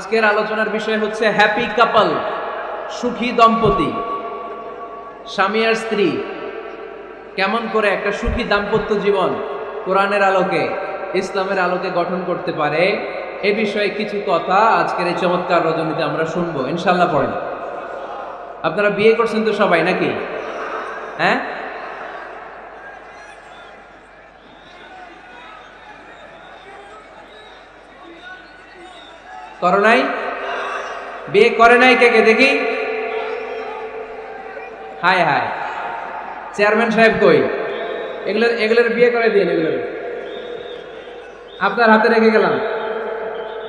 আজকের আলোচনার বিষয় হচ্ছে হ্যাপি কাপল, সুখী দম্পতি। স্বামী আর স্ত্রী কেমন করে একটা সুখী দাম্পত্য জীবন কোরআনের আলোকে, ইসলামের আলোকে গঠন করতে পারে, এ বিষয়ে কিছু কথা আজকের এই চমৎকার রজনীতে আমরা শুনবো ইনশাল্লাহ। পড়েন। আপনারা বিয়ে করছেন তো সবাই নাকি? হ্যাঁ, করো নাই? বিয়ে করে নাই কে কে দেখি? হায় হায়, চেয়ারম্যান সাহেব কই? এগুলোর বিয়ে করে দিন। এগুলোর আপনার হাতে রেখে গেলাম।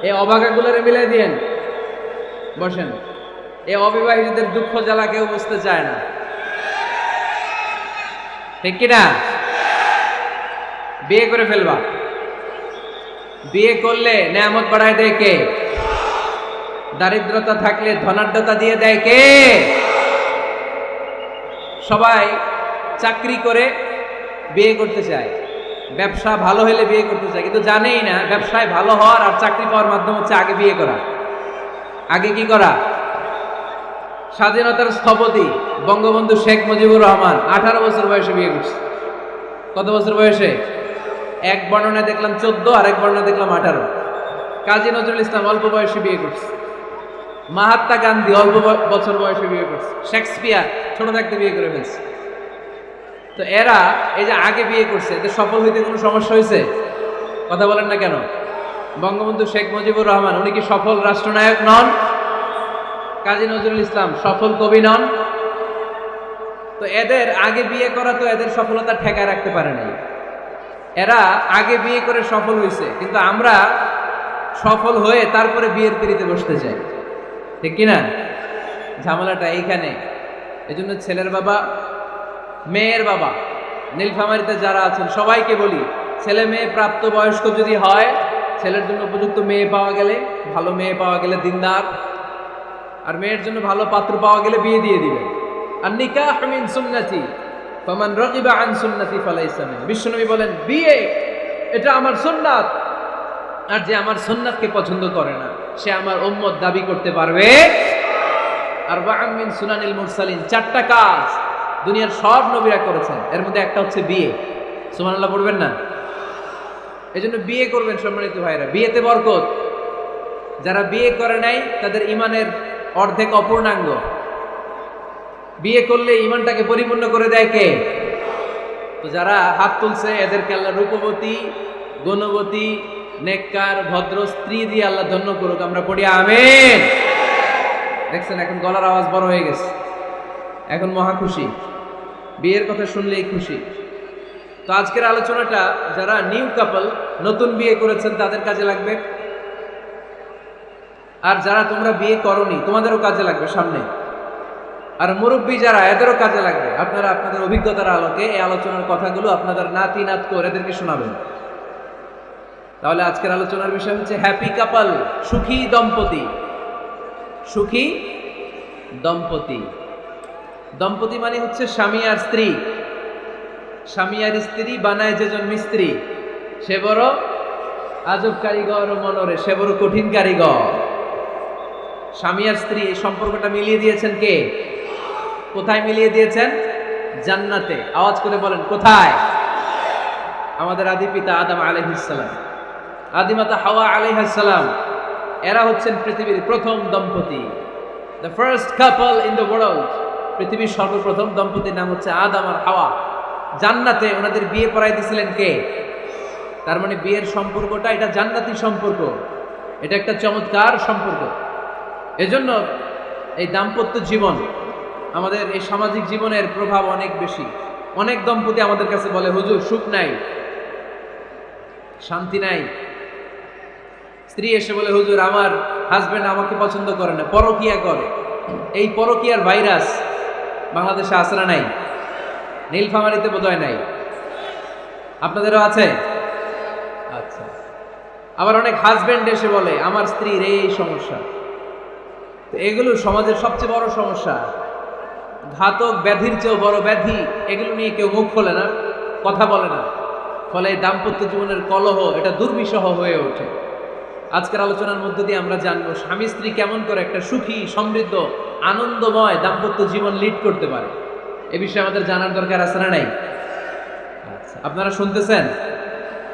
এই অবাকাগুলোরে মিলাই দিয়েন। বসেন। এই অবিবাহিতদের দুঃখ জ্বালা কেউ বুঝতে চায় না, ঠিক কিনা? বিয়ে করে ফেলবা। বিয়ে করলে নেয়ামত বাড়ায় দেয় কে? দারিদ্রতা থাকলে ধনাঢ্যতা দিয়ে দেয় কে? সবাই চাকরি করে বিয়ে করতে চায়, ব্যবসা ভালো হলে বিয়ে করতে চায়, কিন্তু জানেই না ব্যবসায় ভালো হওয়ার আর চাকরি পাওয়ার মাধ্যম হচ্ছে আগে বিয়ে করা। আগে কি করা? স্বাধীনতার স্থপতি বঙ্গবন্ধু শেখ মুজিবুর রহমান 18 বছর বয়সে বিয়ে করছে। কত বছর বয়সে? এক বর্ণনায় দেখলাম 14, আর এক বর্ণনায় দেখলাম 18। কাজী নজরুল ইসলাম অল্প বয়সে বিয়ে করছে। মহাত্মা গান্ধী অল্প বছর বয়সে বিয়ে করছে। শেক্সপিয়ার ছোট থাকতে বিয়ে করে ফেলছে। তো এরা এই যে আগে বিয়ে করছে, এদের সফল হইতে কোনো সমস্যা হয়েছে? কথা বলেন না কেন? বঙ্গবন্ধু শেখ মুজিবুর রহমান উনি কি সফল রাষ্ট্রনায়ক নন? কাজী নজরুল ইসলাম সফল কবি নন? তো এদের আগে বিয়ে করা তো এদের সফলতা ঠেকায় রাখতে পারে নাই। এরা আগে বিয়ে করে সফল হয়েছে, কিন্তু আমরা সফল হয়ে তারপরে বিয়ের পিড়িতে বসতে চাই, ঠিক কিনা? ঝামেলাটা এইখানে। এই জন্য ছেলের বাবা, মেয়ের বাবা, নীলফামারীতে যারা আছেন সবাইকে বলি, ছেলে মেয়ে প্রাপ্ত বয়স্ক যদি হয়, ছেলের জন্য উপযুক্ত মেয়ে পাওয়া গেলে, ভালো মেয়ে পাওয়া গেলে দিনদার, আর মেয়ের জন্য ভালো পাত্র পাওয়া গেলে বিয়ে দিয়ে দিবেন। আর নিকাহ মিন সুন্নতি ফামান রাগিবা আন সুন্নতি ফালাইসা মিন। বিশ্বনবী বলেন, বিয়ে এটা আমার সুন্নাত, আর যে আমার সুন্নাতকে পছন্দ করে না সে আমার উম্মত দাবি করতে পারবে। আর ওয়া'আম মিন সুনানিল মুরসালিন, 4টা কাজ দুনিয়ার সব নবীরা করেছেন, এর মধ্যে একটা হচ্ছে বিয়ে। সুবহানাল্লাহ পড়বেন না? এজন্য বিয়ে করবেন সম্মানিত ভাইরা, বিয়েতে বরকত। যারা বিয়ে করে নাই তাদের ঈমানের অর্ধেক অপূর্ণাঙ্গ। বিয়ে করলে ঈমানটাকে পরিপূর্ণ করে দেয় কে? তো যারা হাত তুলছে এদেরকে আল্লাহ রূপবতী, গুণবতী, নেককার, ভদ্র স্ত্রী দিয়ে আল্লাহ ধন্য করুক। আমরা পড়ি আমিন। দেখছেন এখন গলার আওয়াজ বড় হয়ে গেছে, এখন মহা খুশি, বিয়ের কথা শুনলেই খুশি। তো আজকের আলোচনাটা যারা নিউ কাপল, নতুন বিয়ে করেছেন তাদের কাজে লাগবে, আর যারা তোমরা বিয়ে করনি তোমাদেরও কাজে লাগবে সামনে, আর মুরব্বী যারা এদেরও কাজে লাগবে। আপনারা আপনাদের অভিজ্ঞতার আলোকে এই আলোচনার কথাগুলো আপনাদের নাতি নাতকো এদেরকে শোনাবেন। তাহলে আজকের আলোচনার বিষয় হচ্ছে হ্যাপি কাপল, সুখী দম্পতি। সুখী দম্পতি, দম্পতি মানে হচ্ছে স্বামী আর স্ত্রী। স্বামী আর স্ত্রী বানায় যেজন মিস্ত্রি, সে বড় আজব কারিগর ও মনরে, সে বড় কঠিন কারিগর। স্বামী আর স্ত্রী এই সম্পর্কটা মিলিয়ে দিয়েছেন কে? কোথায় মিলিয়ে দিয়েছেন? জান্নাতে। আওয়াজ করে বলেন কোথায়? আমাদের আদি পিতা আদম আলাইহিস সালাম, আদিমাতা হাওয়া আলাইহিস সালাম, এরা হচ্ছেন পৃথিবীর প্রথম দম্পতি, the first couple in the world. পৃথিবীর সর্বপ্রথম দম্পতির নাম হচ্ছে আদম আর হাওয়া। জান্নাতে ওনাদের বিয়ে পড়াই দিয়েছিলেন কে? তার মানে বিয়ের সম্পর্কটা এটা জান্নাতি সম্পর্ক, এটা একটা চমৎকার সম্পর্ক। এজন্য এই দাম্পত্য জীবন, আমাদের এই সামাজিক জীবনের প্রভাব অনেক বেশি। অনেক দম্পতি আমাদের কাছে বলে, হুজুর সুখ নাই, শান্তি নাই। স্ত্রী এসে বলে, হুজুর আমার হাজবেন্ড আমাকে পছন্দ করে না, পরকিয়া করে। এই পরকিয়ার ভাইরাস বাংলাদেশে আছে না নাই? নীলফামারীতে বোধহয় নাই, আপনাদেরও আছে? আচ্ছা। আবার অনেক হাজবেন্ড এসে বলে, আমার স্ত্রীর এই সমস্যা। তো এগুলো সমাজের সবচেয়ে বড় সমস্যা, ঘাতক ব্যাধির চেয়েও বড় ব্যাধি। এগুলো নিয়ে কেউ মুখ খোলে না, কথা বলে না, ফলে দাম্পত্য জীবনের কলহ এটা দুর্বিষহ হয়ে ওঠে। আজকের আলোচনার মধ্য দিয়ে আমরা জানবো স্বামী স্ত্রী কেমন করে একটা সুখী সমৃদ্ধ আনন্দময় দাম্পত্য জীবন লিড করতে পারে। এ বিষয়ে আমাদের জানার দরকার আছে না নাই? আচ্ছা, আপনারা শুনতেছেন?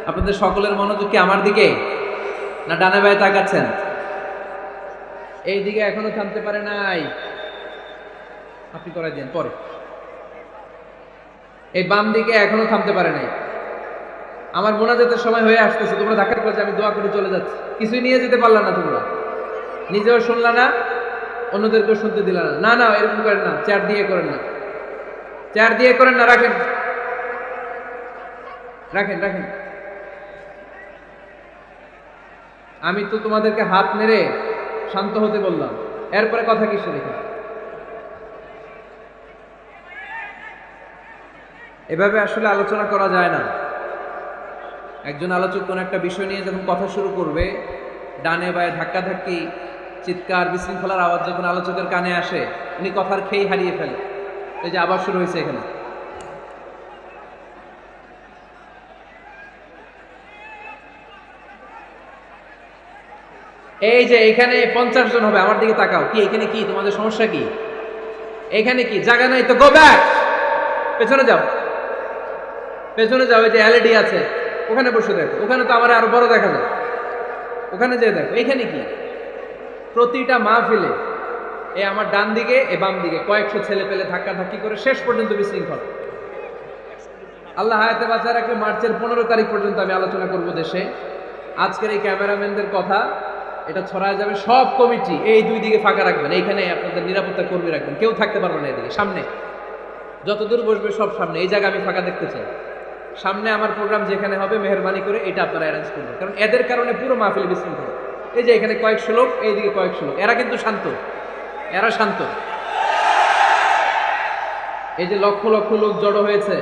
আপনাদের সকলের মনোযোগ কি আমার দিকে, না ডানে বায়ে তাকাচ্ছেন? এই দিকে এখনো থামতে পারে নাই, আপনি করে দেন পরে। এই বাম দিকে এখনো থামতে পারে নাই। আমার মোনাজাতের সময় হয়ে আসতেছে, তোমরা ধাক্কা করছে, আমি দোয়া করে চলে যাচ্ছি। কিছুই নিয়ে যেতে পারলা না, তোমরা নিজেও শুনলা না, অন্যদেরকেও শুনতে দিলা না। না না, এরকম করেন না, চেয়ার দিয়ে করেন না, চেয়ার দিয়ে করেন না, রাখেন রাখেন রাখেন। আমি তো তোমাদেরকে হাত মেরে শান্ত হতে বললাম, এরপরে কথা কিসে দেখে? এভাবে আসলে আলোচনা করা যায় না। একজন আলোচক কোন একটা বিষয় নিয়ে যখন কথা শুরু করবে, ডানে বায়ে ধাক্কাধাক্কি, চিৎকার, বিশৃঙ্খলার আওয়াজ যখন আলোচকের কানে আসে, উনি কথার খেই হারিয়ে ফেলে। এই যে আবার শুরু হয়েছে এখানে। এই যে এখানে 50 জন হবে, আমার দিকে তাকাও। কি এখানে কি তোমাদের সমস্যা কি? এখানে কি জায়গা নাই তো? গো ব্যাক, পেছনে যাও, পেছনে যাও। এই যে এলইডি আছে, ওখানে বসে দেখো। ওখানে তো আমার আরো বড় দেখা যায়, ওখানে যেয়ে দেখো। এখানে কি? প্রতিটা মাহফিলে এই আমার ডান দিকে এ বাম দিকে কয়েকশো ছেলে পেলে ধাক্কা ধাক্কি করে শেষ পর্যন্ত বিশৃঙ্খল। আল্লাহ হায়াতে বাঁচা রাখলে মার্চের 15 তারিখ পর্যন্ত আমি আলোচনা করব দেশে। আজকের এই ক্যামেরাম্যানদের কথা, এটা ছড়ায় যাবে। সব কমিটি এই দুই দিকে ফাঁকা রাখবেন, এইখানে আপনাদের নিরাপত্তা কর্মী রাখবেন, কেউ থাকতে পারবে না এদিকে। সামনে যতদূর বসবে সব সামনে, এই জায়গা আমি ফাঁকা দেখতে চাই। সামনে আমার প্রোগ্রাম যেখানে হবে, মেহরবানি করে এটা আপনারা অ্যারেঞ্জ করবেন, কারণ এদের কারণে পুরো মাহফিল বিশৃঙ্খল। এই যে এখানে কয়েকশো লোক, এইদিকে কয়েকশো লোক, এরা কিন্তু শান্ত, এরা শান্ত। এই যে লক্ষ লক্ষ লোক জড়ো হয়েছে,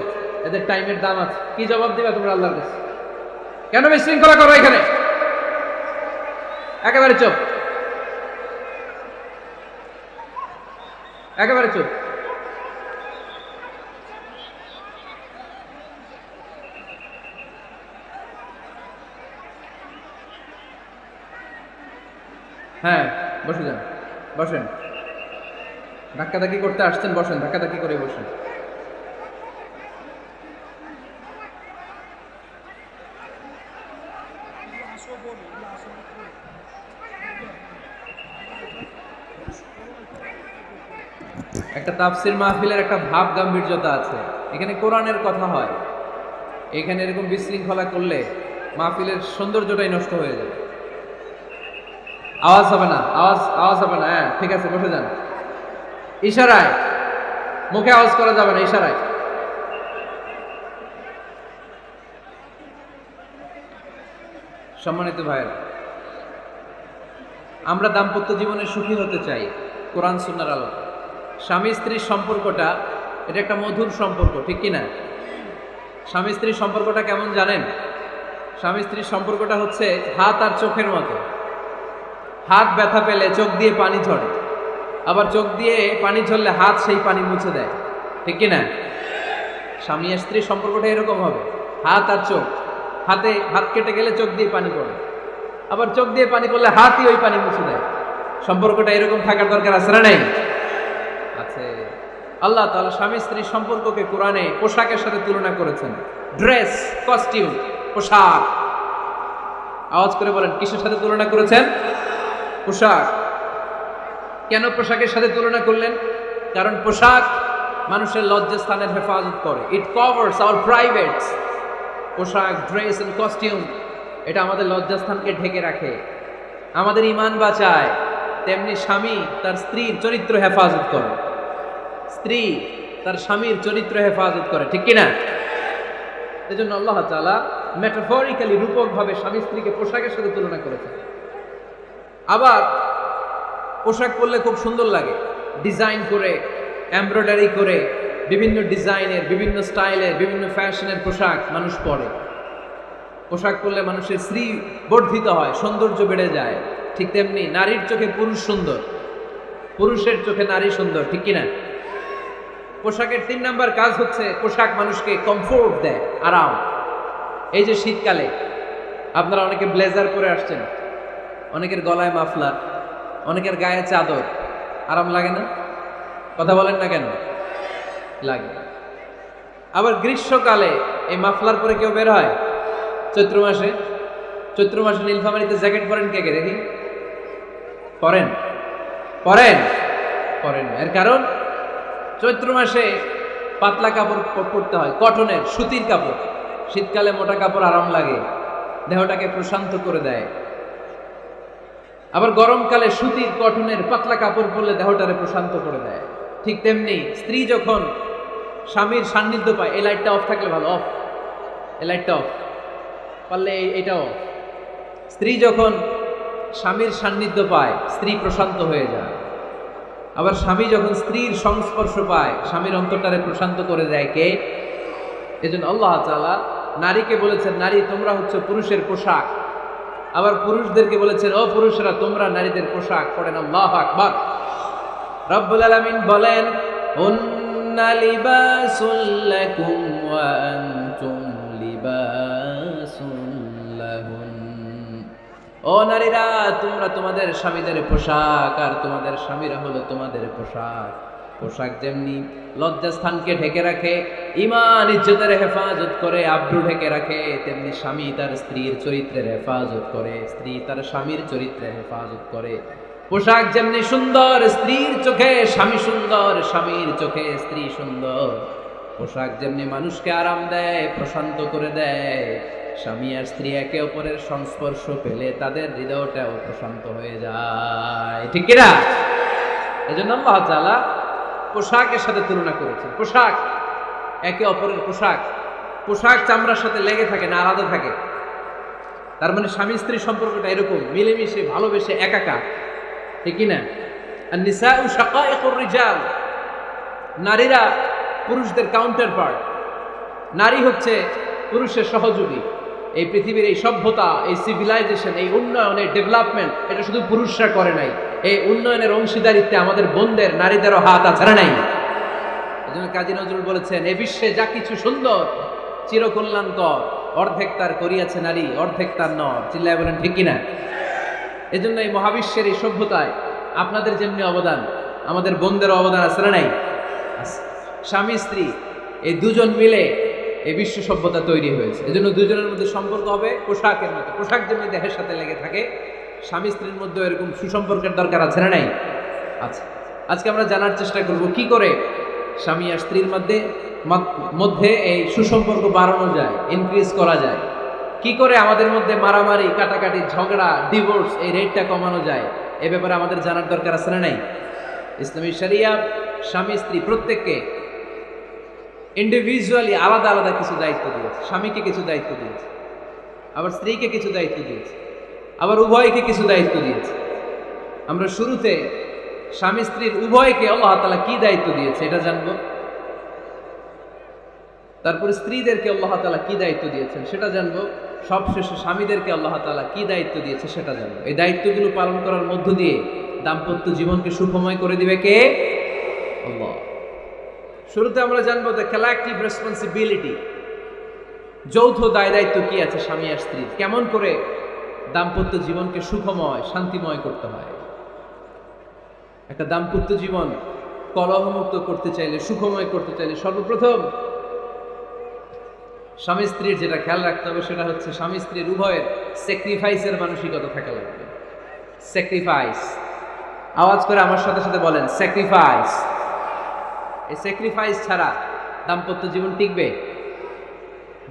এদের টাইমের দাম আছে। কি জবাব দিবা তোমরা আল্লাহর কাছে? কেন বিশৃঙ্খলা করো এখানে? একেবারে চুপ, একেবারে চুপ। হ্যাঁ, বসে যান, বসেন। ধাক্কাধাক্কি করতে আসছেন, বসেন, ধাক্কাধাক্কি করে বসেন। একটা তাফসির মাহফিলের একটা ভাব গাম্ভীর্যতা আছে। এখানে কোরআনের কথা হয়, এখানে এরকম বিশৃঙ্খলা করলে মাহফিলের সৌন্দর্যটাই নষ্ট হয়ে যায়। আওয়াজ হবে না, আওয়াজ হবে না। হ্যাঁ ঠিক আছে, বসে যান। ইশারায়, মুখে আওয়াজ করা যাবে না, ইশারায়। সম্মানিত ভাইয়েরা, আমরা দাম্পত্য জীবনে সুখী হতে চাই কোরআন সুন্নাহর আলোকে। স্বামী স্ত্রীর সম্পর্কটা, এটা একটা মধুর সম্পর্ক, ঠিক কিনা? স্বামী স্ত্রীর সম্পর্কটা কেমন জানেন? স্বামী স্ত্রীর সম্পর্কটা হচ্ছে হাত আর চোখের মতো। হাত ব্যথা পেলে চোখ দিয়ে পানি ঝরে, আবার চোখ দিয়ে পানি ঝরলে হাত সেই পানি মুছে দেয়, ঠিক কিনা? স্বামী আর স্ত্রীর সম্পর্কটা এরকম হবে, হাত আর চোখ। হাতে হাত কেটে গেলে চোখ দিয়ে পানি পড়ে, আবার চোখ দিয়ে পানি পড়লে হাতই ওই পানি মুছে দেয়। সম্পর্কটা এরকম থাকার দরকার আছে না নাই? আছে। আল্লাহ তাআলা স্বামী স্ত্রীর সম্পর্ককে কোরআনে পোশাকের সাথে তুলনা করেছেন। ড্রেস, কস্টিউম, পোশাক। আওয়াজ করে বলেন, কিসের সাথে তুলনা করেছেন? পোশাক। কেন পোশাকের সাথে তুলনা করলেন? কারণ পোশাক মানুষের লজ্জাস্থানের হেফাজত করে। ইট কভারস আওয়ার প্রাইভেটস। পোশাক, ড্রেস এন্ড কস্টিউম, এটা আমাদের লজ্জাস্থানকে ঢেকে রাখে, আমাদের ঈমান বাঁচায়। তেমনি স্বামী তার স্ত্রীর চরিত্র হেফাজত করে, স্ত্রী তার স্বামীর চরিত্র হেফাজত করে, ঠিক কিনা? এজন্য আল্লাহ তাআলা মেটাফরিক্যালি, রূপকভাবে স্বামী স্ত্রীকে পোশাকের সাথে তুলনা করেছেন। আবার পোশাক পরলে খুব সুন্দর লাগে, ডিজাইন করে, এমব্রয়ডারি করে, বিভিন্ন ডিজাইনের, বিভিন্ন স্টাইলের, বিভিন্ন ফ্যাশনের পোশাক মানুষ পরে। পোশাক পরলে মানুষের শ্রী বর্ধিত হয়, সৌন্দর্য বেড়ে যায়। ঠিক তেমনি নারীর চোখে পুরুষ সুন্দর, পুরুষের চোখে নারী সুন্দর, ঠিক কিনা? পোশাকের 3 নাম্বার কাজ হচ্ছে পোশাক মানুষকে কমফোর্ট দেয়, আরাম। এই যে শীতকালে আপনারা অনেকে ব্লেজার পরে আসছেন, অনেকের গলায় মাফলার, অনেকের গায়ে চাদর, আরাম লাগে না? কথা বলেন না কেন? লাগে। আবার গ্রীষ্মকালে এই মাফলার পরে কেউ বের হয়? চৈত্র মাসে, চৈত্র মাসে নীলফামারীতে জ্যাকেট পরেন কে কে দেখি? পরেন? পরেন? পরেন না। এর কারণ চৈত্র মাসে পাতলা কাপড় পরতে হয়, কটনের সুতির কাপড়। শীতকালে মোটা কাপড় আরাম লাগে, দেহটাকে প্রশান্ত করে দেয়। আবার গরমকালে সুতির কটনের পাতলা কাপড় পরলে দেহটারে প্রশান্ত করে দেয়। ঠিক তেমনি স্ত্রী যখন স্বামীর সান্নিধ্য পায়, এই লাইটটা অফ থাকলে ভালো, অফ, এই লাইটটা অফ, পারলে এইটাও অফ। স্ত্রী যখন স্বামীর সান্নিধ্য পায়, স্ত্রী প্রশান্ত হয়ে যায়। আবার স্বামী যখন স্ত্রীর সংস্পর্শ পায়, স্বামীর অন্তরটারে প্রশান্ত করে দেয় কে? এজন্য আল্লাহ তাআলা নারীকে বলেছেন, নারী তোমরা হচ্ছে পুরুষের পোশাক। আবার পুরুষদেরকে বলেছেন, ও পুরুষরা তোমরা নারীদের পোশাক। পড়েন আল্লাহু আকবার। রব্বুল আলামিন বলেন, হুন্না লিবাসুল লাকুম ওয়া আনতুম লিবাসুল লাহুন। ও নারীরা, তোমরা তোমাদের স্বামীদের পোশাক, আর তোমাদের স্বামীরা হলো তোমাদের পোশাক। পোশাক যেমনি লজ্জাস্থানকে ঢেকে রাখে, ঈমান ইজ্জতের হেফাজত করে, আব্রু ঢেকে রাখে, তেমনি স্বামী তার স্ত্রীর চরিত্রের হেফাজত করে, স্ত্রী তার স্বামীর চরিত্রের হেফাজত করে। পোশাক যেমনি সুন্দর, স্ত্রীর চোখে স্বামী সুন্দর, স্বামীর চোখে স্ত্রী সুন্দর। পোশাক যেমনি মানুষকে আরাম দেয়, প্রশান্ত করে দেয়, স্বামী আর স্ত্রী একে অপরের সংস্পর্শ পেলে তাদের হৃদয়টাও প্রশান্ত হয়ে যায়। ঠিক কিনা? এজন্য আল্লাহ তাআলা পোশাকের সাথে তুলনা করেছেন। পোশাক একে অপরের পোশাক, পোশাক চামড়ার সাথে লেগে থাকে না, আলাদা থাকে। তার মানে স্বামী স্ত্রীর সম্পর্কটা এরকম মিলেমিশে ভালোবেসে একাকার। ঠিক কিনা? আর নিসাউ শাকাইকুর রিজাল, নারীরা পুরুষদের কাউন্টার পার্ট। নারী হচ্ছে পুরুষের সহযোগী। এই পৃথিবীর এই সভ্যতা, এই সিভিলাইজেশন, এই উন্নয়ন, এই ডেভেলপমেন্ট, এটা শুধু পুরুষরা করে নাই। এই উন্নয়নের অংশীদারিত্বে আমাদের বোনদের, নারীদেরও হাত আছে না নাই? এজন্য কাজী নজরুল বলেছেন, এ বিশ্বে যা কিছু সুন্দর চিরকল্যাণকর, অর্ধেক তার করিয়াছে নারী, অর্ধেক তার নর। চিল্লায় বলেন ঠিক কিনা? এজন্য এই মহাবিশ্বের এই সভ্যতায় আপনাদের যেমনি অবদান, আমাদের বোনদেরও অবদান আছে না নাই? স্বামী স্ত্রী এই দুজন মিলে এই বিশ্ব সভ্যতা তৈরি হয়েছে। এজন্য দুজনের মধ্যে সম্পর্ক হবে পোশাকের মতো। পোশাক যেমনি দেহের সাথে লেগে থাকে, স্বামী স্ত্রীর মধ্যে এরকম সুসম্পর্কের দরকার আছে না নাই? আচ্ছা, আজকে আমরা জানার চেষ্টা করব কি করে স্বামী আর স্ত্রীর মধ্যে এই সুসম্পর্ক বাড়ানো যায়, ইনক্রিজ করা যায়। কি করে আমাদের মধ্যে মারামারি, কাটাকাটি, ঝগড়া, ডিভোর্স, এই রেটটা কমানো যায়। এ ব্যাপারে আমাদের জানার দরকার আছে না নাই? ইসলামী শরিয়া স্বামী স্ত্রী প্রত্যেককে ইন্ডিভিজুয়ালি আলাদা আলাদা কিছু দায়িত্ব দিয়েছে। স্বামীকে কিছু দায়িত্ব দিয়েছে, আবার স্ত্রীকে কিছু দায়িত্ব দিয়েছে, আবার উভয়কে কিছু দায়িত্ব দিয়েছে। আমরা শুরুতে স্বামী স্ত্রীর উভয়কে আল্লাহ তাআলা কি দায়িত্ব দিয়েছে এটা জানবো। তারপরে স্ত্রীদেরকে আল্লাহ তাআলা কি দায়িত্ব দিয়েছেন সেটা জানবো। সবশেষে স্বামীদেরকে আল্লাহ তাআলা কি দায়িত্ব দিয়েছে সেটা জানবো। এই দায়িত্বগুলো পালন করার মধ্য দিয়ে দাম্পত্য জীবনকে সুখময় করে দিবে কে? আল্লাহ। শুরুতে আমরা জানবো যে কালেক্টিভ রেসপন্সিবিলিটি, যৌথ দায় দায়িত্ব কি আছে স্বামী আর স্ত্রীর, কেমন করে দাম্পত্য জীবনকে সুখময়, শান্তিময় করতে হয়। একটা দাম্পত্য জীবন কলহমুক্ত করতে চাইলে, সুখময় করতে চাইলে সর্বপ্রথম স্বামী স্ত্রীর যেটা খেয়াল রাখতে হবে সেটা হচ্ছে স্বামী স্ত্রীর উভয়ের স্যাক্রিফাইসের মানসিকতা থাকা লাগবে। স্যাক্রিফাইস, আওয়াজ করে আমার সাথে সাথে বলেন স্যাক্রিফাইস। এই স্যাক্রিফাইস ছাড়া দাম্পত্য জীবন টিকবে?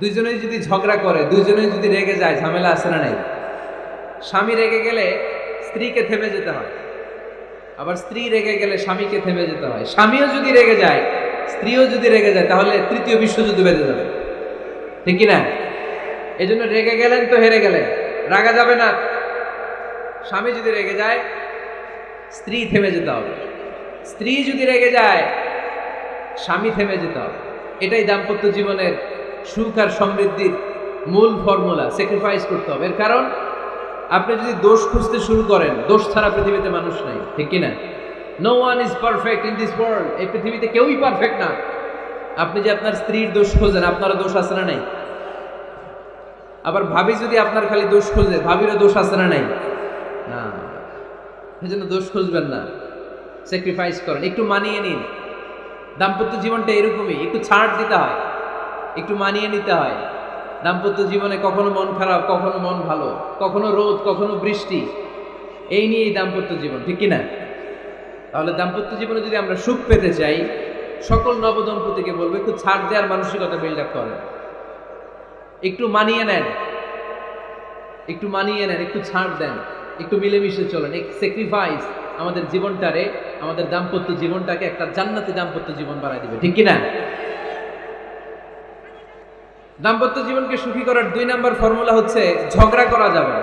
দুইজনেই যদি ঝগড়া করে, দুইজনেই যদি রেগে যায়, ঝামেলা আছে না নাই? স্বামী রেগে গেলে স্ত্রীকে থেমে যেতে হয়, আবার স্ত্রী রেগে গেলে স্বামীকে থেমে যেতে হয়। স্বামীও যদি রেগে যায়, স্ত্রীও যদি রেগে যায়, তাহলে তৃতীয় বিশ্বযুদ্ধ বেঁধে যাবে। ঠিক কিনা? এই জন্য রেগে গেলেন তো হেরে গেলেন, রাগা যাবে না। স্বামী যদি রেগে যায়, স্ত্রী থেমে যেতে হবে। স্ত্রী যদি রেগে যায়, স্বামী থেমে যেতে হবে। এটাই দাম্পত্য জীবনের সুখ আর সমৃদ্ধির মূল ফর্মুলা। স্যাক্রিফাইস করতে হবে। এর কারণ আপনি যদি দোষ খুঁজতে শুরু করেন, দোষ ছাড়া পৃথিবীতে মানুষ নাই। ঠিক কিনা? No one is perfect in this world. এই পৃথিবীতে কেউই পারফেক্ট না। আপনি যে আপনার স্ত্রীর দোষ খোঁজেন, আপনারও দোষ আছে না নাই? আবার ভাবি যদি আপনার খালি দোষ খোঁজে, ভাবিরও দোষ আছে না নাই? না, এই জন্য দোষ খুঁজবেন না, স্যাক্রিফাইস করেন, একটু মানিয়ে নিন। দাম্পত্য জীবনটা এরকমই, একটু ছাড় দিতে হয়, একটু মানিয়ে নিতে হয়। দাম্পত্য জীবনে কখনো মন খারাপ, কখনো মন ভালো, কখনো রোদ, কখনো বৃষ্টি, এই নিয়েই দাম্পত্য জীবন, ঠিক কিনা? তাহলে দাম্পত্য জীবনে যদি আমরা সুখ পেতে চাই, সকল নবদম্পতিকে বলবো একটু ছাড় দেওয়ার মানসিকতা বিল্ড আপ করেন, একটু মানিয়ে নেন, একটু মানিয়ে নেন, একটু ছাড় দেন, একটু মিলেমিশে চলেন। এক স্যাক্রিফাইস আমাদের জীবনটারে, আমাদের দাম্পত্য জীবনটাকে একটা জান্নাতি দাম্পত্য জীবন বানাই দিবে, ঠিক কিনা? দাম্পত্য জীবনকে সুখী করার 2 নাম্বার ফর্মুলা হচ্ছে ঝগড়া করা যাবে না।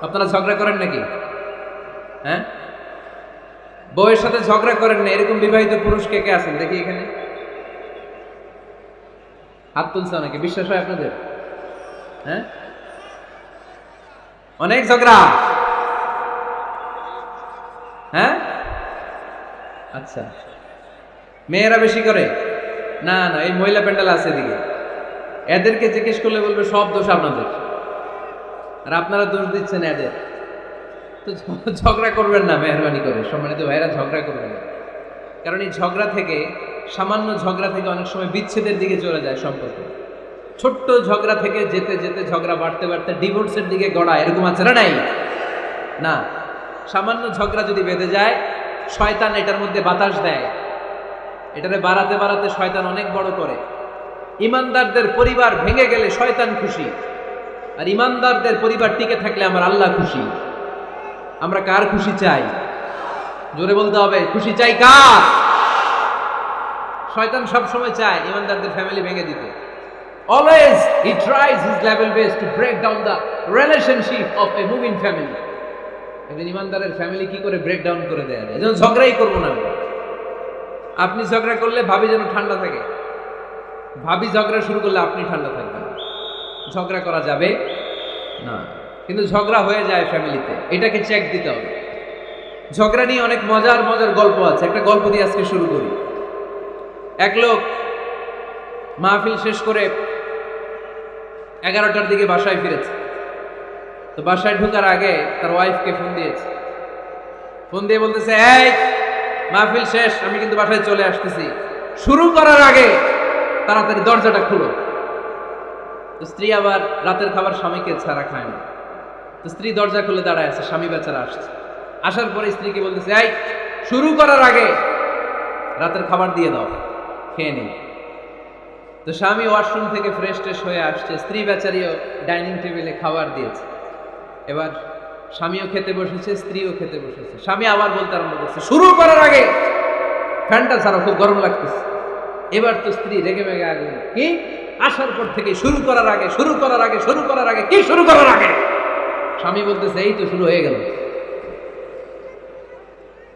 আপনারা ঝগড়া করেন নাকি? হ্যাঁ, বউয়ের সাথে ঝগড়া করেন না এরকম বিবাহিত পুরুষ কে কে আছেন দেখি এখানে? হাত তুলছে অনেকে, বিশ্বাস হয় আপনাদের? হ্যাঁ, অনেক ঝগড়া। হ্যাঁ, আচ্ছা, মেয়েরা বেশি করে? না না, এই মহিলা প্যান্ডেল আছে এদিকে, এদেরকে জিজ্ঞেস করলে বলবে সব দোষ আপনাদের, আর আপনারা দোষ দিচ্ছেন এদের। তো ঝগড়া করবেন না মেহরবানি করে, সম্মানিত ভাইরা, ঝগড়া করবেন না। কারণ এই ঝগড়া থেকে, সামান্য ঝগড়া থেকে অনেক সময় বিচ্ছেদের দিকে চলে যায় সম্পর্ক। ছোট্ট ঝগড়া থেকে যেতে যেতে ঝগড়া বাড়তে বাড়তে ডিভোর্সের দিকে গড়ায়, এরকম আছে না? নাই না, সামান্য ঝগড়া যদি বেঁধে যায়, শয়তান এটার মধ্যে বাতাস দেয়, এটারে বাড়াতে বাড়াতে শয়তান অনেক বড় করে। ইমানদারদের পরিবার ভেঙে গেলে শয়তান খুশি, আর ইমানদারদের পরিবার টিকে থাকলে আমার আল্লাহ খুশি। আমরা কার খুশি চাই? জোরে বলতে হবে, খুশি চাই কার? শয়তান সব সময় চায় ইমানদারদের ফ্যামিলি ভেঙে দিতে। Always he tries his level best to break down the relationship of a মুমিন ফ্যামিলি। একজন ইমানদারের ফ্যামিলি কি করে ব্রেক ডাউন করে দেয়া যায়? এজন্য ঝগড়াই করবো না আমরা। আপনি ঝগড়া করলে ভাবি যেন ঠান্ডা থাকে, ভাবি ঝগড়া শুরু করলে আপনি ঠান্ডা থাকবেন। ঝগড়া করা যাবে না, কিন্তু ঝগড়া হয়ে যায় ফ্যামিলিতে, এটাকে চেক দিতে হবে। ঝগড়া নিয়ে অনেক মজার মজার গল্প আছে, একটা গল্প দিয়ে আজকে শুরু করি। এক লোক মাহফিল শেষ করে 11টার দিকে বাসায় ফিরেছে। তো বাসায় ঢোকার আগে তার ওয়াইফকে ফোন দিয়েছে, ফোন দিয়ে বলতেছে, এই মাহফিল শেষ, আমি কিন্তু বাসায় চলে আসতেছি, শুরু করার আগে তাড়াতাড়ি দরজাটা খুলো। তো স্ত্রী আবার রাতের খাবার স্বামীকে ছাড়া খায় না, তো স্ত্রী দরজা খুলে দাঁড়ায় আছে, স্বামী বেচারা আসছে। আসার পরে স্ত্রীকে বলতেছে, এই শুরু করার আগে রাতের খাবার দিয়ে দাও, খেয়ে নিই। তো স্বামী ওয়াশরুম থেকে ফ্রেশ ট্রেশ হয়ে আসছে, স্ত্রী বেচারিও ডাইনিং টেবিলে খাবার দিয়েছে। এবার স্বামীও খেতে বসেছে, স্ত্রীও খেতে বসেছে। স্বামী আবার বলতে আরম্ভ করছে, শুরু করার আগে ফ্যানটা ছাড়া, খুব গরম লাগতেছে। এবার তো স্ত্রী রেগে মেগে আগুন, কি আসার পর থেকে শুরু করার আগে, শুরু করার আগে, শুরু করার আগে, কি শুরু করার আগে? স্বামী বলতেছে, এই তো শুরু হয়ে গেল,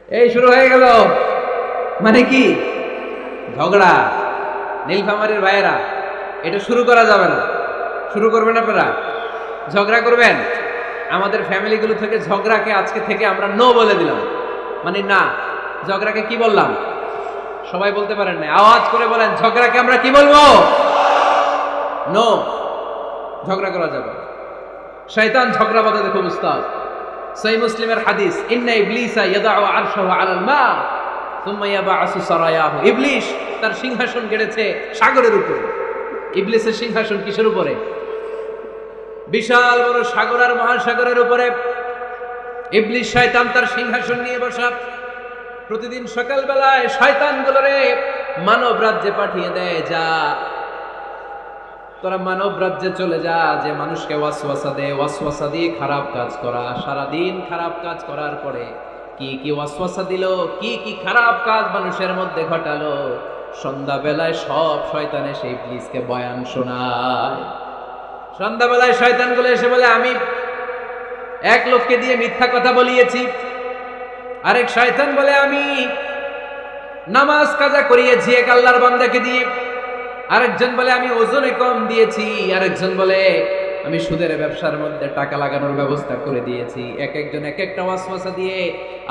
এই শুরু হয়ে গেল। মানে কি? ঝগড়া। নীলফামারীর ভাইয়েরা, এটা শুরু করা যাবে না। শুরু করবেন আপনারা? ঝগড়া করবেন? আমাদের ফ্যামিলিগুলো থেকে ঝগড়াকে আজকে থেকে আমরা নো বলে দিলাম, মানে না। ঝগড়াকে কি বললাম? সবাই বলতে পারেন না, আওয়াজ করে বলেন, ঝগড়াকে আমরা কি বলবো? নো। ঝগড়া করা যাবে। শয়তান ঝগড়া বাঁধাতে খুব উস্তাদ। সহিহ মুসলিমের হাদিস, ইন্না ইবলিসা ইয়াদাউ আরশাহু আলাল মা সুম্মা ইয়াবআসু সারায়াহু। ইবলিস তার সিংহাসন গেড়েছে সাগরের উপরে। ইবলিসের সিংহাসন কিসের উপরে? বিশাল বড় সাগর আর মহাসাগরের উপরে ইবলিস শয়তান তার সিংহাসন নিয়ে বসা। প্রতিদিন সকালবেলায় শয়তানগুলোরে মানব রাজ্যে পাঠিয়ে দেয়, যা তোরা মানব রাজ্যে চলে যা, যে মানুষকে ওয়াসওয়াসা দেয়, ওয়াসওয়াসা দিয়ে খারাপ কাজ করা। সারাদিন খারাপ কাজ করার পরে কি কি ওয়াসওয়াসা দিল, কি কি খারাপ কাজ মানুষের মধ্যে ঘটালো, সন্ধ্যাবেলায় সব শয়তান এসে ইবলিসকে বয়ান শোনায়। সন্ধ্যাবেলায় শয়তানগুলো এসে বলে, আমি এক লোককে দিয়ে মিথ্যা কথা বলিয়েছি। আরেক শয়তান বলে, আমি নামাজ কাজা করিয়েছি এক আল্লাহর বান্দাকে দিয়ে। আরেকজন বলে, আমি ওজনে কম দিয়েছি। আরেকজন বলে, আমি সুদের ব্যবসার মধ্যে টাকা লাগানোর ব্যবস্থা করে দিয়েছি। এক একজন এক একটা ওয়াসওয়াসা দিয়ে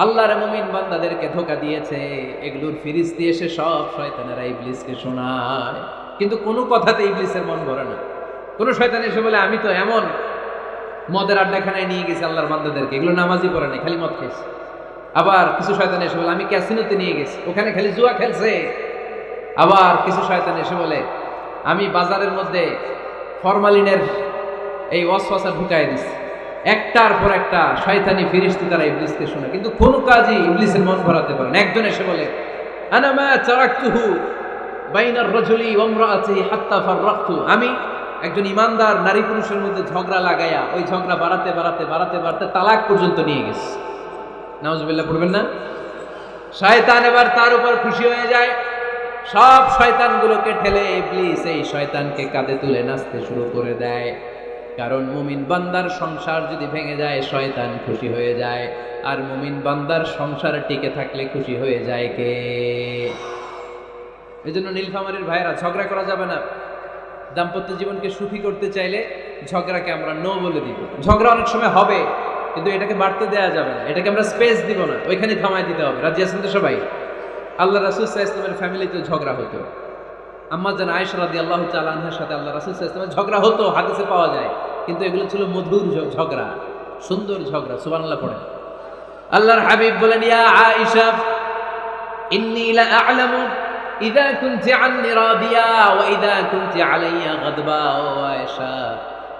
আল্লাহর মুমিন বান্দাদেরকে ধোঁকা দিয়েছে। এগুলোর ফিরিস্তি এসে সব শয়তানেরা ইবলিসকে শোনায়, কিন্তু কোনো কথাতে ইবলিসের মন ভরে না। কোন শয়তান এসে বলে, আমি তো এমন মদের আড্ডাখানায় নিয়ে গেছে আল্লাহর বান্দাদেরকে, এগুলো নামাজই পড়ে নাই, খালি মদ খেয়েছে। আবার কিছু শয়তান এসে বলে আমি ক্যাসিনোতে নিয়ে গেছি, ওখানে খালি জুয়া খেলছে। আবার কিছু শয়তান এসে বলে আমি বাজারের মধ্যে ফরমালিনের এই ওয়াসওয়াসা ঢুকায় দিছি। একটার পর একটা শয়তানি ফিরিস্তি তারা ইবলিসকে শোনে, কিন্তু কোনো কাজই ইবলিসের মন ভরাতে পারে না। একজন এসে বলে আনা মা তারাকতুহু বাইনার রাজুলি ওয়া ইমরাআতিহি হাত্তা ফাররাকতু, আমি একজন ইমানদার নারী পুরুষের মধ্যে ঝগড়া লাগাইয়া ওই ঝগড়া বাড়াতে বাড়াতে বাড়াতে বাড়াতে তালাক পর্যন্ত নিয়ে গেছে। নাউজুবিল্লাহ পড়বেন না? শয়তান এবার তার উপর খুশি হয়ে যায়, সব শয়তানগুলোকে ঠেলে ইবলিস এই শয়তানকে কাঁধে তুলে নাচতে শুরু করে দেয়। কারণ মুমিন বান্দার সংসার যদি ভেঙে যায় শয়তান খুশি হয়ে যায়, আর মুমিন বান্দার সংসার টিকে থাকলে খুশি হয়ে যায় কে? এই জন্য নীলফামারীর ভাইয়েরা, ঝগড়া করা যাবে না। দাম্পত্য জীবনকে সুখী করতে চাইলে ঝগড়াকে আমরা নো বলে দিব। ঝগড়া অনেক সময় হবে, কিন্তু এটাকে বাড়তে দেওয়া যাবে না, এটাকে আমরা স্পেস দিব না, ওইখানে থামায় দিতে হবে। রাজি আছেন তো সবাই? আল্লাহ রাসূল সাল্লাল্লাহু আলাইহি ওয়াসাল্লামের ফ্যামিলিতে ঝগড়া হতো। আম্মা জান আয়েশা রাদিয়াল্লাহু তাআলা আনহার সাথে আল্লাহ রাসূল সাল্লাল্লাহু আলাইহি ওয়াসাল্লামের ঝগড়া হতো, হাদিসে পাওয়া যায়, কিন্তু এগুলো ছিল মধুর ঝগড়া, সুন্দর ঝগড়া। সুবহানাল্লাহ পড়েন। আল্লাহর হাবিব বলেন ইয়া আয়েশা ইন্নী লা আ'লামু ইযা কুনতি আন্নী রাদিয়া ওয়া ইযা কুনতি আলাইয়া গাদবা। ও আয়েশা,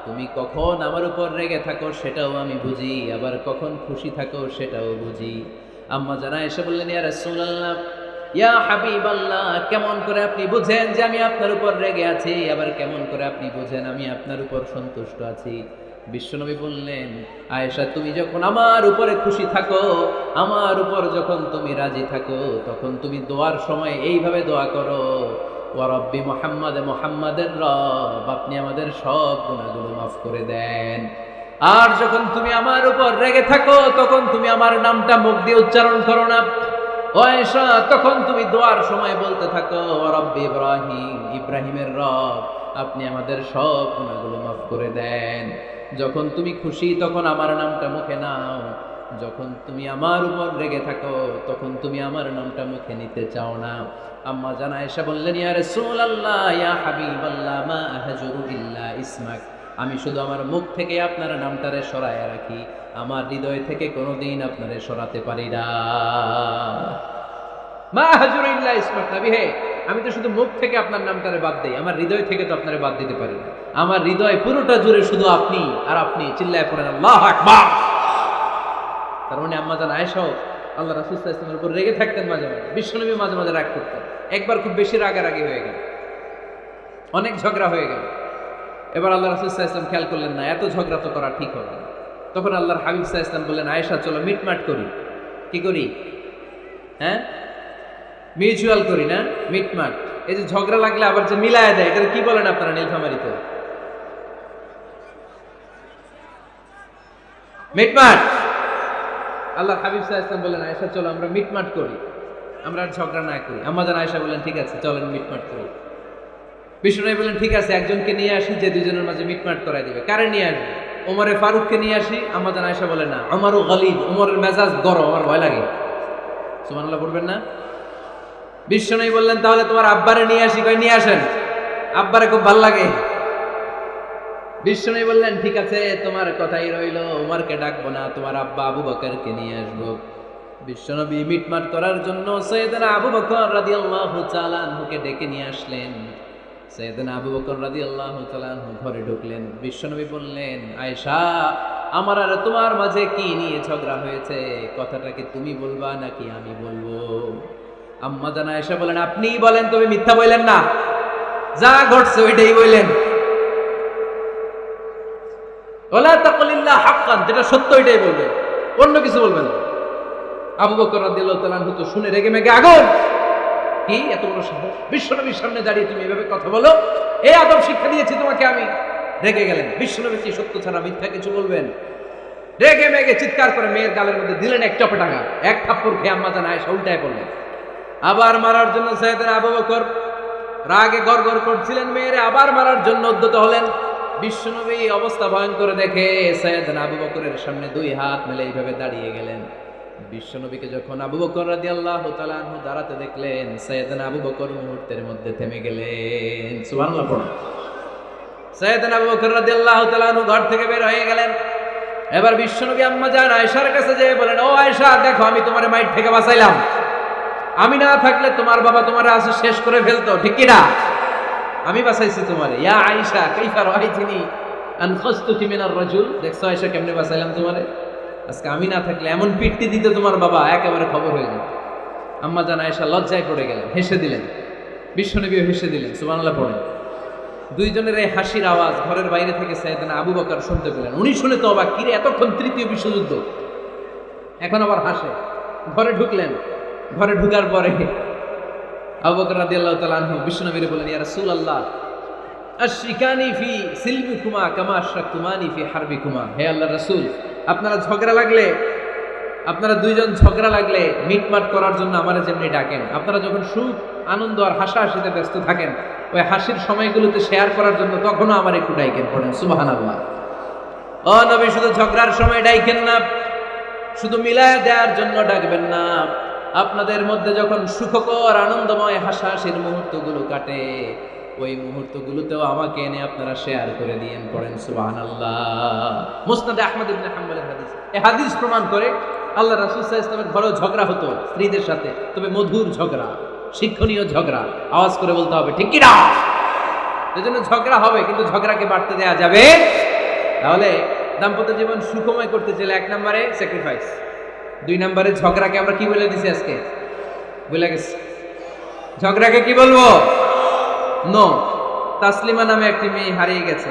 তুমি কখন আমার উপর রেগে থাকো সেটাও আমি বুঝি, আবার কখন খুশি থাকো সেটাও বুঝি। আম্মা জান আয়েশা বললেন ইয়া রাসূলুল্লাহ, ইয়া হাবিবাল্লাহ, কেমন করে আপনি বুঝেন যে আমি আপনার উপর রেগে আছি, আবার কেমন করে আপনি বুঝেন আমি আপনার উপর সন্তুষ্ট আছি? বিশ্বনবী বললেন আয়েশা, তুমি যখন আমার উপরে খুশি থাকো, আমার উপর যখন তুমি রাজি থাকো, তখন তুমি দোয়ার সময় এইভাবে দোয়া করো, ওয়া রব্বি মুহাম্মাদ, মুহাম্মাদের রব আপনি আমাদের সব গুনাহগুলো মাফ করে দেন। আর যখন তুমি আমার উপর রেগে থাকো, তখন তুমি আমার নামটা মুখ দিয়ে উচ্চারণ করো না। ও আয়েশা, তখন তুমি দোয়ার সময় বলতে থাকো ওয়া রব্বি ইব্রাহিম, ইব্রাহিমের রব আপনি আমাদের সব গুনাহগুলো মাফ করে দেন। যখন তুমি খুশি তখন আমার নামটা মুখে নাও, যখন তুমি আমার উপর রেগে থাকো তখন তুমি আমার নামটা মুখে নিতে চাও না। আম্মা জান আয়েশা বললেন ইয়া রাসূলুল্লাহ, ইয়া হাবিবাল্লাহ, মা আহজুরু ইল্লা ইসমাক, আমি শুধু আমার মুখ থেকে আপনার নামটারে সরায়া রাখি, আমার হৃদয় থেকে কোনোদিন আপনারে সরাতে পারি না। মা আহজুরু ইল্লা ইসমাক, নবী হে, আমি তো শুধু মুখ থেকে আপনার নামটারে বাদ দেই, আমার হৃদয় থেকে তো আপনারে বাদ দিতে পারি না। আমার হৃদয় পুরোটা জুড়ে শুধু আপনি আর আপনি। চিল্লায় পড়েন আল্লাহু আকবার। তার মানে আম্মা জান আয়েশাও আল্লাহ রাসূল সাল্লাল্লাহু আলাইহি ওয়াসাল্লামের উপর রেগে থাকতেন মাঝে মাঝে, বিশ্বনবী মাঝে মাঝে রাগ করতেন। একবার খুব বেশি রাগারাগি হয়ে গেল, অনেক ঝগড়া হয়ে গেল। এবার আল্লাহ রাসূল সাল্লাল্লাহু আলাইহি ওয়াসাল্লাম খেয়াল করলেন না, এত ঝগড়া তো করা ঠিক হবে না। তখন আল্লাহর হাবিব সাল্লাল্লাহু আলাইহি ওয়াসাল্লাম বললেন আয়েশা চলো মিটমাট করি। কি করি? হ্যাঁ, মিউচুয়াল করি না, মিটমাট। এই যে ঝগড়া লাগলে আবার যে মিলায় দেয়, এটা কি বলেন আপনারা নীলফামারীতে? মিটমাট। আল্লাহর হাবিব সাল্লাল্লাহু আলাইহি ওয়াসাল্লাম বললেন আয়েশা চলো আমরা মিটমাট করি, আমরা আর ঝগড়া না করি। আম্মা জান আয়েশা বললেন ঠিক আছে চলেন মিটমাট করি। বিষ্ণুনবী বললেন ঠিক আছে, একজনকে নিয়ে আসি যে দুজনের মাঝে মিটমাট করাই দিবে। কারে নিয়ে আসবে? ওমরে ফারুককে নিয়ে আসি। আম্মা জান আয়েশা বলে না, ওমরও গলিব, ওমরের মেজাজ গরম, আমার ভয় লাগে। সুবহানাল্লাহ পড়বেন না? বিষ্ণুনবী বললেন তাহলে তোমার আব্বারে নিয়ে আসি। কই নিয়ে আসেন, আব্বারে খুব ভাল লাগে। বিষ্ণুনবী বললেন ঠিক আছে তোমার কথাই রইলো, ওমরকে ডাকবো না, তোমার আব্বা আবু বকরকে নিয়ে আসবো। বিশ্বনবী মিটমাট করার জন্য সাইয়েদনা আবু বকর রাদিয়াল্লাহু তাআলা আনহুকে ডেকে নিয়ে আসলেন। সাইয়েদনা আবু বকর রাদিয়াল্লাহু তাআলা আনহু ঘরে ঢুকলেন। বিশ্বনবী বললেন আয়েশা, আমার আর তোমার মাঝে কি নিয়ে ঝগড়া হয়েছে, কথাটা কি তুমি বলবা নাকি আমি বলবো? আম্মা জান আয়েশা বলেন আপনিই বলেন, তুমি মিথ্যা বললেন না, যা ঘটছে ওইটাই বললেন। ওয়ালা তাকুলিল্লাহ হাক্কান, যেটা সত্য ওইটাই বলবেন, অন্য কিছু বলবেন না। আবু বকর রাদিয়াল্লাহু তাআলা আনহু তো শুনে রেগে মেগে আগুন। কি এত বড় সাহস, বিশ্বনবীর সামনে দাঁড়িয়ে তুমি এভাবে কথা বলো? এই আদব শিক্ষা দিয়েছি তোমাকে আমি। রেগে গেলেন। বিশ্বনবী কি সত্য ছাড়া মিথ্যা কিছু বলবেন? রেগে মেগে চিৎকার করে মেয়ের গালের মধ্যে দিলেন এক চপেটাঙ্গা, এক থাপ্পড় খেয়ে আম্মা জান আয়েশা উল্টায় পড়লেন। আবার মারার জন্য সাইয়েদনা আবু বকর রাগে গড়গড় করছিলেন, মেয়েরে আবার মারার জন্য উদ্যত হলেন। বিশ্বনবী অবস্থা ভয়ঙ্কর দেখে সাইয়েদনা আবু বকরের সামনে দুই হাত মেলে এইভাবে দাঁড়িয়ে গেলেন। বিশ্বনবীকে যখন আবু বকর রাদিয়াল্লাহু তাআলা আনহু দাঁড়াতে দেখলেন, সাইয়েদনা আবু বকর মুহূর্তের মধ্যে থেমে গেলেন। সুবহানাল্লাহ পড়ুন। সাইয়েদনা আবু বকর রাদিয়াল্লাহু তাআলা আনহু ঘর থেকে বের হয়ে গেলেন। এবার বিশ্বনবী আম্মা জান আয়েশার কাছে যেয়ে বলেন, ও আয়েশা দেখো আমি তোমার মাইর থেকে বাঁচাইলাম, আমি না থাকলে তোমার বাবা তোমার আজ শেষ করে ফেলতো, ঠিক কি না? আমি বাঁচাইছি তোমারে। ইয়া আয়েশা কাইফা রাআইতিনি আনখাসতুকি মিনার রাজুল, দেখছো আয়েশা কেমনে বাঁচাইলাম তোমারে? আজকে আমি না থাকলে এমন পিট্টি দিত তোমার বাবা, একেবারে খবর হয়ে যেত। আম্মা জান আয়েশা লজ্জায় পড়ে গেলেন, হেসে দিলেন, বিশ্বনবীও হেসে দিলেন, সুবহানাল্লাহ পড়েন। দুইজনের এই হাসির আওয়াজ ঘরের বাইরে থেকে সাইয়েদনা আবু বকর শুনতে পেলেন। উনি শুনে তো অবাক, কিরে এতক্ষণ তৃতীয় বিশ্বযুদ্ধ, এখন আবার হাসে। ঘরে ঢুকলেন, ঘরে ঢুকার পরে আবু বকর রাদিয়াল্লাহু তাআলা আনহু বিশ্বনবীরে বলেন, ইয়া রাসূলুল্লাহ আশরিকানি ফি সিলমিকুমা কামা আশরাকতুমানি ফি হারবিকুমা, হে আল্লাহর রাসূল আপনারা ঝগড়া লাগলে, আপনারা দুইজন ঝগড়া লাগলে মিটমাট করার জন্য আমারে যেমনি ডাকেন, আপনারা যখন সুখ আনন্দ আর হাসাহাসিতে ব্যস্ত থাকেন ওই হাসির সময়গুলোতে শেয়ার করার জন্য তখনও আমার একটু ডাইকেন। পড়েন সুবহানাল্লাহ। ও নবী শুধু ঝগড়ার সময় ডাইকেন না, শুধু মিলায়া দেওয়ার জন্য ডাকবেন না, আপনাদের মধ্যে যখন সুখকর আনন্দময় হাসাহাসির মুহূর্তগুলো কাটে ওই মুহূর্তগুলোতেও আমাকে এনে আপনারা শেয়ার করে দিয়েন। পড়েন সুবহানাল্লাহ। মুসনাদে আহমদ ইবনে হাম্বলের হাদিস। এই হাদিস প্রমাণ করে আল্লাহ রাসূল সাল্লাল্লাহু আলাইহি ওয়াসাল্লামের ঘরেও ঝগড়া হতো স্ত্রীদের সাথে, তবে মধুর ঝগড়া, শিক্ষণীয় ঝগড়া, আওয়াজ করে বলতে হবে ঠিক কি না? এজন্য ঝগড়া হবে কিন্তু ঝগড়াকে বাড়তে দেয়া যাবে। তাহলে দাম্পত্য জীবন সুখময় করতে চাইলে 1 নম্বরে স্যাক্রিফাইস, 2 নম্বরে ঝগড়াকে আমরা কি বলে দিছি আজকে? ভুলে গেছি। ঝগড়াকে কি বলবো? নো। তাসলিমা নামে একটি মেয়ে হারিয়ে গেছে।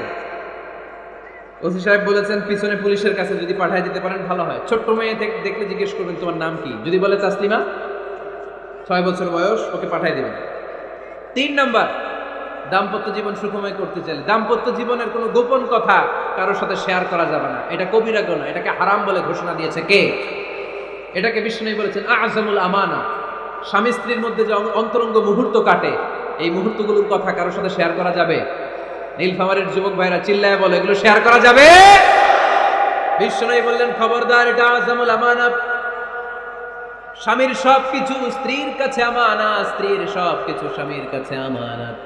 ওসি সাহেব বলেছেন পিছনে পুলিশের কাছে যদি পাঠিয়ে দিতে পারেন ভালো হয়। ছোট্ট মেয়ে দেখলে জিজ্ঞেস করবেন তোমার নাম কি, যদি বলে তাসলিমা 6 বছর বয়স, ওকে পাঠিয়ে দিবেন। 3 নাম্বার, দাম্পত্য জীবন সুখময় করতে চাইলে দাম্পত্য জীবনের কোনো গোপন কথা কারোর সাথে শেয়ার করা যাবে না। এটা কবিরা গুনাহ, এটাকে হারাম বলে ঘোষণা দিয়েছে কে? এটাকে বিষ্ণু বলেছেন আযমুল আমানা। স্বামী স্ত্রীর মধ্যে যে অন্তরঙ্গ মুহূর্ত কাটে এই মুহূর্তগুলোর কথা কারোর সাথে শেয়ার করা যাবে? নীলফামারীর যুবক ভাইরা চিল্লায় বলে এগুলো শেয়ার করা যাবে? বিষ্ণু বললেন খবরদার, এটা আযমুল আমানা। স্বামীর সবকিছু স্ত্রীর কাছে আমানত, স্ত্রীর সবকিছু স্বামীর কাছে আমানত।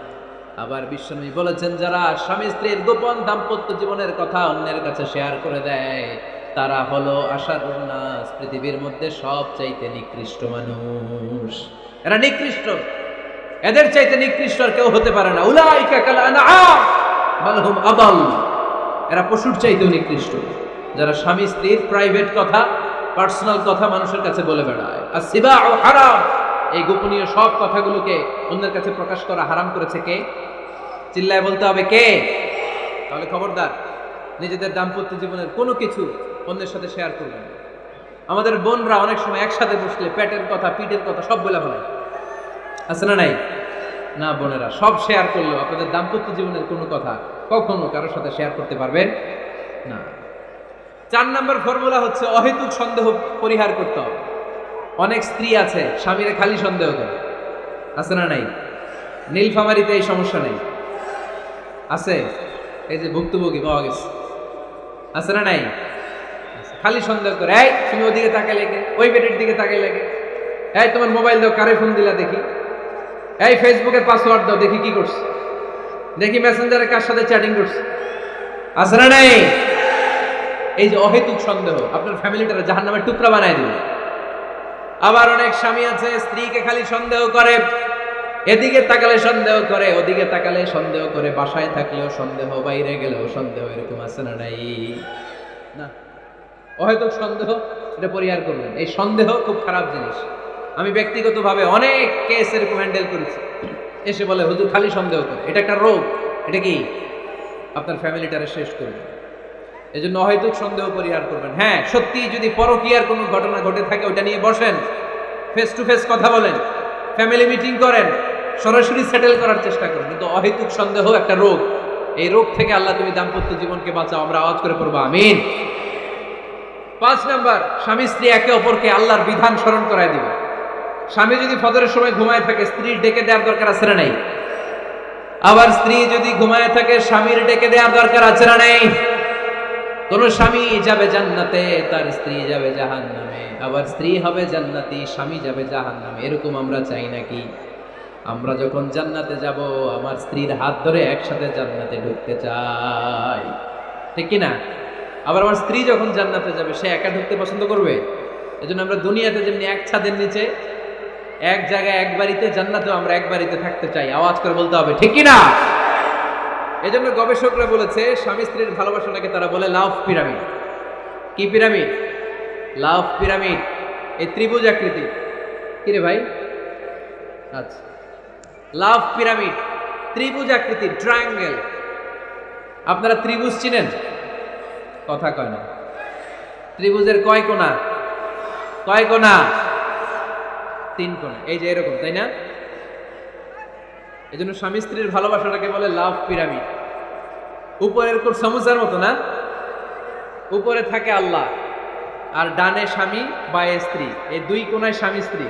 আবার বিশ্বনবী বলেছেন যারা স্বামী স্ত্রীর গোপন দাম্পত্য জীবনের কথা অন্যের কাছে শেয়ার করে দেয় তারা হলো আশারুন নাস, পৃথিবীর মধ্যে সবচাইতে নিকৃষ্ট মানুষ। এরা নিকৃষ্ট, এদের চাইতে নিকৃষ্ট আর কেউ হতে পারে না। উলাইকা কাল আনআম বাল হুম আদাল, এরা পশুর চাইতেও নিকৃষ্ট যারা স্বামী স্ত্রীর প্রাইভেট কথা, পার্সোনাল কথা মানুষের কাছে বলে বেড়ায়। আর সিবাউ হারাম, এই গোপনীয় সব কথাগুলোকে অন্যের কাছে প্রকাশ করা হারাম করেছে কে? চিল্লায় বলতে হবে কে? তাহলে খবরদার, নিজেদের দাম্পত্য জীবনের কোনো কিছু অন্যের সাথে শেয়ার করবেন না। আমাদের বোনরা অনেক সময় একসাথে বসলে পেটের কথা, পিঠের কথা সব বলে ফেলে, আছে না নাই? না বোনেরা, সব শেয়ার করলেও আপনাদের দাম্পত্য জীবনের কোনো কথা কখনো কারোর সাথে শেয়ার করতে পারবেন না। 4 নম্বর ফর্মুলা হচ্ছে অহেতুক সন্দেহ পরিহার করতে হবে। অনেক স্ত্রী আছে স্বামীরে খালি সন্দেহ করে, আছে না নাই? নীলফামারীতে এই সমস্যা নেই, আছে? এই যে ভুক্তভোগী পাওয়া গেছে, আছে না নাই? খালি সন্দেহ করে, এই তুমি ওদিকে তাকাই লেগে, ওই বেটের দিকে তাকাই লেগে, এই তোমার মোবাইল দাও, কারে ফোন দিলা দেখি, এই ফেসবুকের পাসওয়ার্ড দাও দেখি কি করছে, দেখি মেসেঞ্জারে কার সাথে চ্যাটিং করছে, আছে না নাই? এই যে অহেতুক সন্দেহ আপনার ফ্যামিলিটারে জাহান্নামের টুকরা বানায় দিবে। আবার অনেক স্বামী আছে স্ত্রীকে খালি সন্দেহ করে, এদিকে তাকালে সন্দেহ করে, ওদিকে তাকালে সন্দেহ করে, বাসায় থাকলেও সন্দেহ, বাইরে গেলেও সন্দেহ, এরকম আছে না নাই? না, অহেতুক সন্দেহ এটা পরিহার করবেন। এই সন্দেহ খুব খারাপ জিনিস। আমি ব্যক্তিগতভাবে অনেক কেস এরকম হ্যান্ডেল করেছি। এসে বলে হুজুর খালি সন্দেহ করে, এটা একটা রোগ। এটা কি? আপনার ফ্যামিলিটারে শেষ করবে। এই জন্য অহেতুক সন্দেহ পরিহার করবেন। হ্যাঁ, সত্যি যদি পরকীয়ার কোনো ঘটনা ঘটে থাকে ওটা নিয়ে বসেন, ফেস টু ফেস কথা বলেন, ফ্যামিলি মিটিং করেন, সরাসরি সেটেল করার চেষ্টা করেন। কিন্তু অহেতুক সন্দেহ একটা রোগ। এই রোগ থেকে আল্লাহ তুমি দাম্পত্য জীবনকে বাঁচাও, আমরা আওয়াজ করে পড়বো আমিন। 5 নাম্বার, স্বামী স্ত্রী একে অপরকে আল্লাহর বিধান স্মরণ করায় দিবে। স্বামী যদি ফজরের সময় ঘুমায় থাকে স্ত্রীর ডেকে দেওয়ার দরকার আছে না নাই? আবার স্ত্রী যদি ঘুমায় থাকে স্বামীর ডেকে দেওয়ার দরকার আছে না নাই? কোন স্বামী যাবে জান্নাতে, তার স্ত্রী যাবে জাহান্নামে, আবার স্ত্রী হবে জান্নাতি, স্বামী যাবে জাহান্নামে। এরকম আমরা চাই নাকি? আমরা যখন জান্নাতে যাব আমার স্ত্রীর হাত ধরে একসাথে জান্নাতে ঢুকতে চাই, ঠিক কি না? আবার আমার স্ত্রী যখন জান্নাতে যাবে সে একা ঢুকতে পছন্দ করবে? এজন্য আমরা দুনিয়াতে যেমনি এক ছাদের নিচে এক জায়গায় এক বাড়িতে, জান্নাতেও আমরা এক বাড়িতে থাকতে চাই। আওয়াজ করে বলতে হবে ঠিক কি না? এজন্য গবেষকরা বলেছে স্বামী স্ত্রীর ভালোবাসাটাকে তারা বলে লাভ পিরামিড। কি পিরামিড? লাভ পিরামিড। এই ত্রিভুজ আকৃতি। কি রে ভাই? আচ্ছা, লাভ পিরামিড, ত্রিভুজ আকৃতি, ট্রায়াঙ্গেল। আপনারা ত্রিভুজ চিনেন? কথা কয় না। ত্রিভুজের কয় কোণা? কয় কোণা? 3 কোণা। এই যে এরকম, তাই না? এজন্য স্বামী স্ত্রীর ভালোবাসাটাকে বলে লাভ পিরামিড। উপরের কোণ সমুচার মতো না? উপরে থাকে আল্লাহ, আর ডানে স্বামী বায়ে স্ত্রী, এই 2 কোণায় স্বামী স্ত্রী,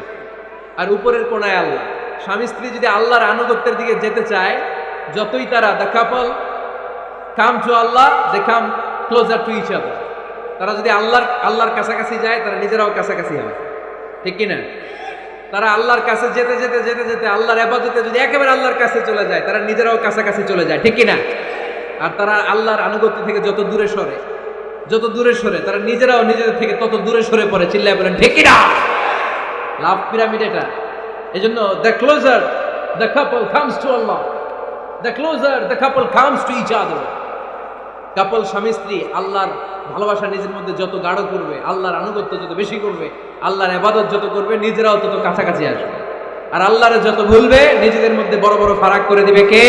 আর উপরের কোণায় আল্লাহ। স্বামী স্ত্রী যদি আল্লাহর আনুগত্যের দিকে যেতে চায়, যতই তারা the couple come to Allah, they come closer to each other. তারা যদি আল্লাহর কাছাকাছি যায়, তারা নিজেরাও কাছাকাছি হবে, ঠিক কিনা? তারা আল্লাহর কাছে যেতে যেতে যেতে যেতে আল্লাহর ইবাদতে যদি একেবারে আল্লাহর কাছে চলে যায়, তারা নিজেরাও কাছাকাছি চলে যায়, ঠিক কিনা? আর তারা আল্লাহর আনুগত্য থেকে যত দূরে সরে তারা নিজেরাও নিজেদের থেকে তত দূরে সরে পড়ে। চিল্লায় বলেন ঠিক কিনা? লাভ পিরামিড এটা। এজন্য the closer the couple comes to Allah, the closer the couple comes to each other. Couple স্বামী স্ত্রী আল্লাহর ভালোবাসা নিজের মধ্যে যত গাঢ় করবে, আল্লাহর আনুগত্য যত বেশি করবে, আল্লাহর ইবাদত যত করবে, নিজেরাও তত কাছাকাছি আসবে। আর আল্লাহরে যত ভুলবে, নিজেদের মধ্যে বড় বড় ফারাক করে দিবে কে?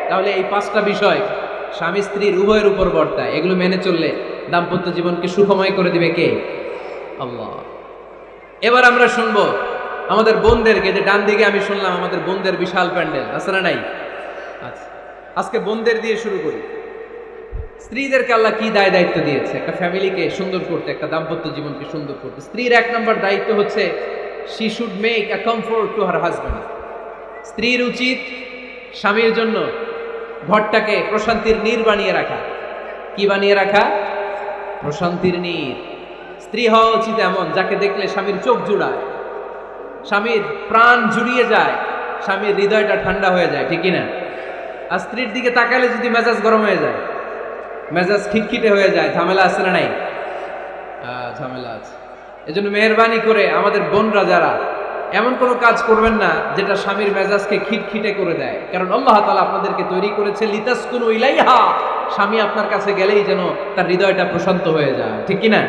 তাহলে এই 5টা বিষয় স্বামী স্ত্রীর উভয়ের উপর বর্তায়। এগুলো মেনে চললে দাম্পত্য জীবনকে সুখময় করে দিবে কে? আল্লাহ। এবার আমরা শুনবো আমাদের বোনদেরকে, যে ডান দিকে আমি শুনলাম আমাদের বোনদের বিশাল প্যান্ডেল আছে না নাই? আচ্ছা, আজকে বোনদের দিয়ে শুরু করি। স্ত্রীদেরকে আল্লাহ কি দায়িত্ব দিয়েছে একটা ফ্যামিলিকে সুন্দর করতে, একটা দাম্পত্য জীবনকে সুন্দর করতে? স্ত্রীর 1 নম্বর দায়িত্ব হচ্ছে she should make a comfort to her husband. স্ত্রীর উচিত স্বামীর জন্য ঘরটাকে প্রশান্তির নীড় বানিয়ে রাখা। কি বানিয়ে রাখা? প্রশান্তির নীড়। স্ত্রী হওয়া উচিত এমন যাকে দেখলে স্বামীর চোখ জুড়ায়, স্বামীর প্রাণ জুড়িয়ে যায়, স্বামীর হৃদয়টা ঠান্ডা হয়ে যায়, ঠিক কিনা? আর স্ত্রীর দিকে তাকালে যদি মেজাজ গরম হয়ে যায়, মেজাজ খিটখিটে হয়ে যায়, ঝামেলা আছে না নাই? ঝামেলা আছে। এজন্য মেহেরবানি করে আমাদের বোনরা যারা, এমন কোনো কাজ করবেন না যেটা স্বামীর মেজাজকে খিটখিটে করে দেয়। কারণ আল্লাহ তাআলা আপনাদেরকে তৈরি করেছে লিতাসকুনু ইলাইহা, স্বামী আপনার কাছে গেলেই যেন তার হৃদয়টা প্রশান্ত হয়ে যায়, ঠিক কিনা?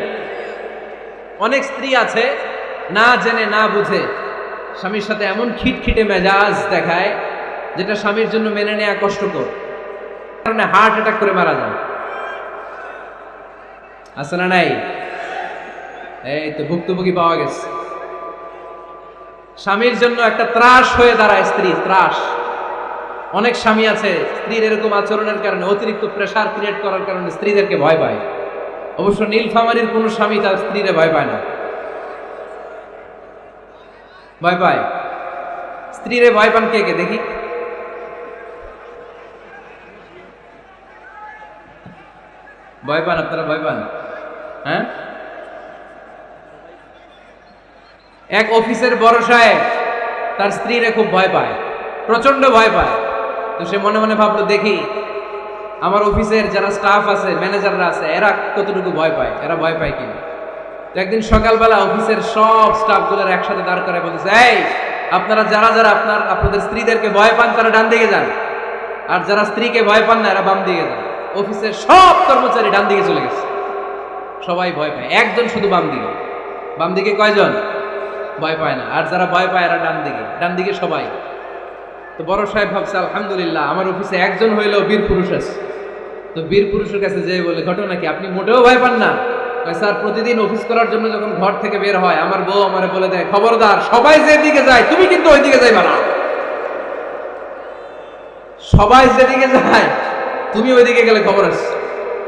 অনেক স্ত্রী আছে না জেনে না বুঝে স্বামীর সাথে এমন খিটখিটে মেজাজ দেখায় যেটা স্বামীর জন্য মেনে নেওয়া কষ্টকর, কারণে হার্ট অ্যাটাক করে মারা যায়। আছে না নাই? এই তো ভুক্তভোগী পাওয়া গেছে। স্বামীর জন্য একটা ত্রাস হয়ে দাঁড়ায় স্ত্রী, ত্রাস। অনেক স্বামী আছে স্ত্রীর এরকম আচরণের কারণে, অতিরিক্ত প্রেসার ক্রিয়েট করার কারণে স্ত্রীদেরকে ভয় পায়। অবশ্য নীলফামারীর কোন স্বামী তার স্ত্রীরে ভয় পায় না। ভয় পায়? স্ত্রীরে ভয় পান কে কে দেখি? ভয় পান আপনারা? ভয় পান? হ্যাঁ, এক অফিসের বড় সাহেব তার স্ত্রীরে খুব ভয় পায়, প্রচন্ড ভয় পায়। তো সে মনে মনে ভাবলো, দেখি আমার অফিসের যারা স্টাফ আছে, ম্যানেজাররা আছে, এরা কতটুকু ভয় পায়, এরা ভয় পায় কিনা। তো একদিন সকালবেলা অফিসের সব স্টাফগুলোর একসাথে দাঁড় করে বলতেছে, এই আপনারা যারা যারা আপনাদের স্ত্রীদেরকে ভয় পান তারা ডান দিকে যান, আর যারা স্ত্রীকে ভয় পান না এরা বাম দিকে যান। অফিসের সব কর্মচারী ডান দিকে চলে গেছে, সবাই ভয় পায়, একজন শুধু বাম দিকে। বাম দিকে কয়জন ভয় পায় না, আর যারা ভয় পায় এরা ডান দিকে, ডান দিকে সবাই। তো বড় সাহেব ভাবছে, আলহামদুলিল্লাহ আমার অফিসে একজন হইলেও বীর পুরুষ আছে। তো বীর পুরুষের কাছে যেয়ে বলে, ঘটনা কি, আপনি মোটেও ভয় পান না? স্যার, প্রতিদিন অফিস করার জন্য যখন ঘর থেকে বের হয় আমার বউ আমারে বলে দেয়, খবরদার সবাই যেদিকে যায় তুমি কিন্তু ওইদিকে যাইবা না, সবাই যেদিকে যায় তুমি ওইদিকে গেলে খবর আছে।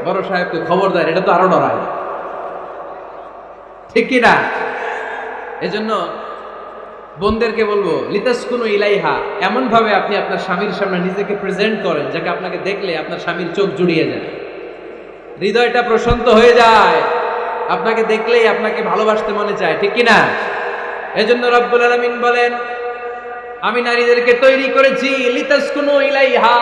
বড় সাহেবকে খবরদার, এটা তো আরো ডরায়, ঠিক কিনা? এজন্য বোনদেরকে বলবো, লিতাসকুনু ইলাইহা, এমন ভাবে আপনি আপনার স্বামীর সামনে নিজেকে প্রেজেন্ট করেন যাকে আপনাকে দেখলে আপনার স্বামীর চোখ জুড়িয়ে যায়, হৃদয়টা প্রশান্ত হয়ে যায়, আপনাকে দেখলেই আপনাকে ভালোবাসতে মনে চায়, ঠিক কিনা? এজন্য রব্বুল আলামিন বলেন, আমি নারীদেরকে তৈরি করেছি লিতাসকুনু ইলাইহা,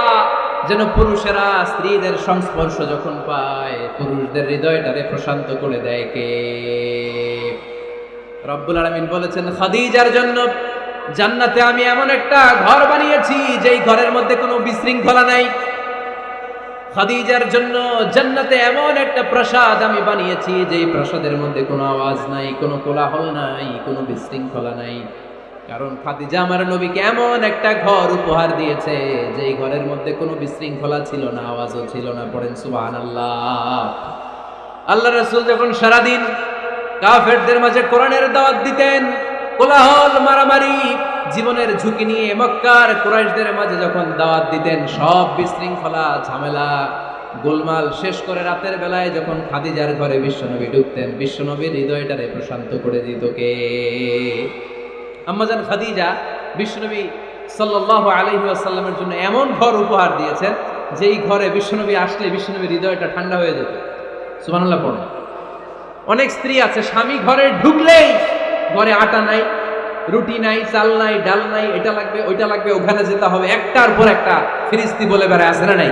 যেন পুরুষেরা স্ত্রীদের সংস্পর্শ যখন পায় পুরুষদের হৃদয়টারে প্রশান্ত করে দেয় কে? রব্বুল আলামিন বলেছেন খাদিজার জন্য জান্নাতে আমি এমন একটা ঘর বানিয়েছি যেই ঘরের মধ্যে কোনো বিশৃঙ্খলা নাই। খাদিজার জন্য জান্নাতে এমন একটা প্রাসাদ আমি বানিয়েছি যেই প্রাসাদের মধ্যে কোনো আওয়াজ নাই, কোনো কোলাহল নাই, কোনো বিশৃঙ্খলা নাই। কারণ খাদিজা আমার নবীকে এমন একটা ঘর উপহার দিয়েছে যেই ঘরের মধ্যে কোনো বিশৃঙ্খলা ছিল না, আওয়াজও ছিল না। পড়েন সুবহানাল্লাহ। আল্লাহ রাসূল যখন সারাদিন কাফেরদের মাঝে কোরআনের দাওয়াত দিতেন, কোলাহল মারামারি জীবনের ঝুঁকি নিয়ে মক্কার কুরাইশদের মাঝে যখন দাওয়াত দিতেন, সব বিশৃঙ্খলা ঝামেলা গোলমাল শেষ করে রাতের বেলায় যখন খাদিজার ঘরে বিশ্বনবী ঢুকতেন, বিশ্বনবীর হৃদয়টারে প্রশান্ত করে দিত কে? আম্মাজান খাদিজা বিশ্বনবী সাল্লাল্লাহু আলাইহি ওয়াসাল্লামের জন্য এমন ঘর উপহার দিয়েছেন যেই ঘরে বিশ্বনবী আসলে বিশ্বনবীর হৃদয়টা ঠান্ডা হয়ে যেত। সুবহানাল্লাহ পড়ে। অনেক স্ত্রী আছে স্বামী ঘরে ঢুকলেই ঘরে আটা নাই, রুটি নাই, চাল নাই, ডাল নাই, এটা লাগবে ওইটা লাগবে, ওখানে যেতে হবে, একটার পর একটা ফিরিস্তি বলে বেড়ায়, আছে না নাই?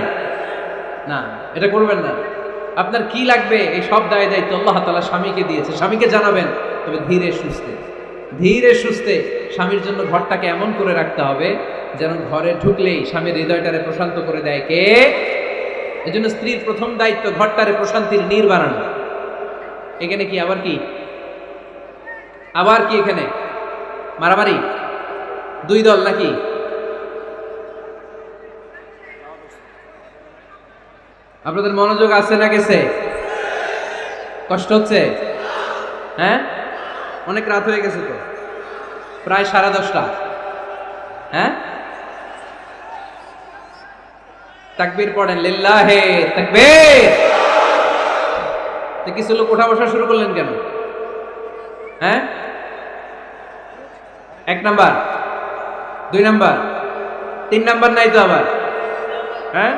না, এটা করবেন না। আপনার কি লাগবে এই সব দায় দায়িত্ব আল্লাহ তাআলা স্বামীকে দিয়েছে, স্বামীকে জানাবেন। তবে ধীরে সুস্থে ধীরে সুস্থে স্বামীর জন্য ঘরটাকে এমন করে রাখতে হবে যেন ঘরে ঢুকলেই স্বামীর হৃদয়টারে প্রশান্ত করে দেয় কে? এজন্য স্ত্রীর প্রথম দায়িত্ব ঘরটারে প্রশান্তির নীড় বানানো। এখানে কি আবার কি এখানে মারামারি দুই দল নাকি? আপনাদের মনোযোগ আছে না গেছে? কষ্ট হচ্ছে? হ্যাঁ, অনেক রাত হয়ে গেছে তো, প্রায় 10:30। হ্যাঁ, তাকবীর পড়েন, লিল্লাহে তাকবীর। তো কিছু লোক ওঠা বসা শুরু করলেন কেন? হ্যাঁ, 1 নাম্বার, 2 নাম্বার, 3 নাম্বার নাই তো আবার? হ্যাঁ,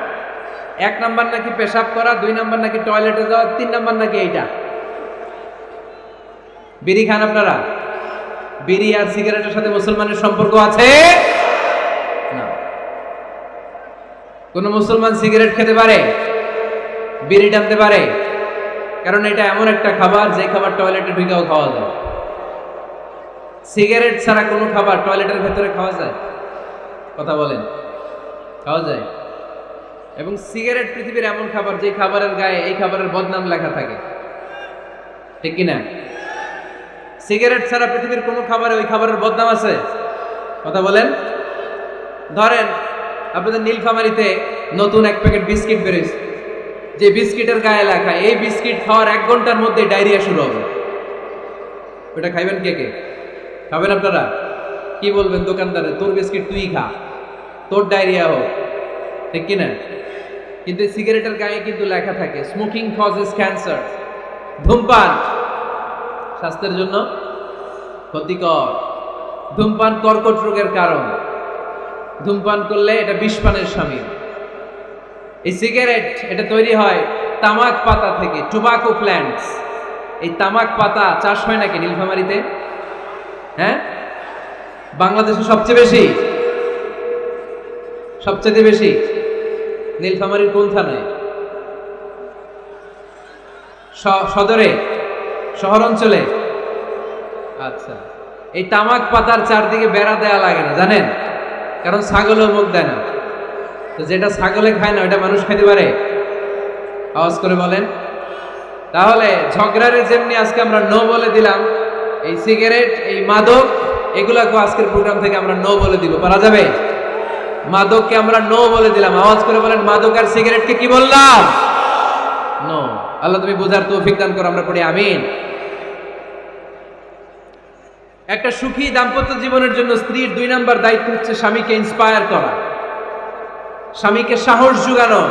1 নাম্বার নাকি পেশাব করা, 2 নাম্বার নাকি টয়লেটে যাওয়া, 3 নাম্বার নাকি এইটা। বিড়ি খান আপনারা? বিড়ি আর সিগারেটের সাথে মুসলমানের সম্পর্ক আছে না। কোন মুসলমান সিগারেট খেতে পারে, বিড়ি টানতে পারে? কারণ এটা এমন একটা খাবার যে খাবার টয়লেটে ঢুকেও খাওয়া যায়। সিগারেট ছাড়া কোনো খাবার টয়লেটের ভেতরে খাওয়া যায়? কথা বলেন, খাওয়া যায়? এবং সিগারেট পৃথিবীর এমন খাবার যে খাবারের গায়ে এই খাবারের বদনাম লেখা থাকে, ঠিক কিনা? সিগারেট ছাড়া পৃথিবীর কোনো খাবারে ওই খাবারের বদনাম আছে? কথা বলেন। ধরেন আপনাদের নীলফামারীতে নতুন 1 প্যাকেট বিস্কিট বেরিয়েছে, যে বিস্কিটের গায়ে লেখা এই বিস্কিট খাওয়ার 1 ঘন্টার মধ্যে ডায়রিয়া শুরু হবে। ওটা খাইবেন কে কে? খাবেন আপনারা? কি বলবেন দোকানদারে, তোর বিস্কিট তুই খা, তোর ডায়রিয়া হোক, ঠিক কিনা? কিন্তু সিগারেটের গায়ে কিন্তু লেখা থাকে স্মোকিং কজেস ক্যান্সার, ধূমপান স্বাস্থ্যের জন্য ক্ষতিকর, ধূমপান কর্কট রোগের কারণ, ধূমপান করলে এটা বিষপানের শামিল। এই সিগারেট এটা তৈরি হয় তামাক পাতা থেকে, টোবাকো প্ল্যান্টস। এই তামাক পাতা চাষ হয় নাকি নীলফামারীতে? হ্যাঁ, বাংলাদেশে সবচেয়ে বেশি নীলফামারীর কোন থানায়? সদরে, শহর অঞ্চলে? আচ্ছা, এই তামাক পাতার চারদিকে বেড়া দেয়া লাগে না জানেন? কারণ ছাগলেও মুখ দেয় না। তো যেটা ছাগলে খায় না ওটা মানুষ খেতে পারে? আওয়াজ করে বলেন। তাহলে ঝগড়ারে যেমনি আজকে আমরা নো বলে দিলাম, এই সিগারেট, এই মাদক, এগুলাকে আজকের প্রোগ্রাম থেকে আমরা নো বলে দিব। পারা যাবে? মাদককে আমরা নো বলে দিলাম। আওয়াজ করে বলেন, মাদক আর সিগারেটকে কি বললাম? নো। আল্লাহ তুমি বোঝার তৌফিক দান করো, আমরা পড়ি আমিন। একটা সুখী দাম্পত্য জীবনের জন্য স্ত্রীর 2 নাম্বার দায়িত্ব হচ্ছে স্বামীকে ইন্সপায়ার করা, স্বামীকে সাহস জোগানো,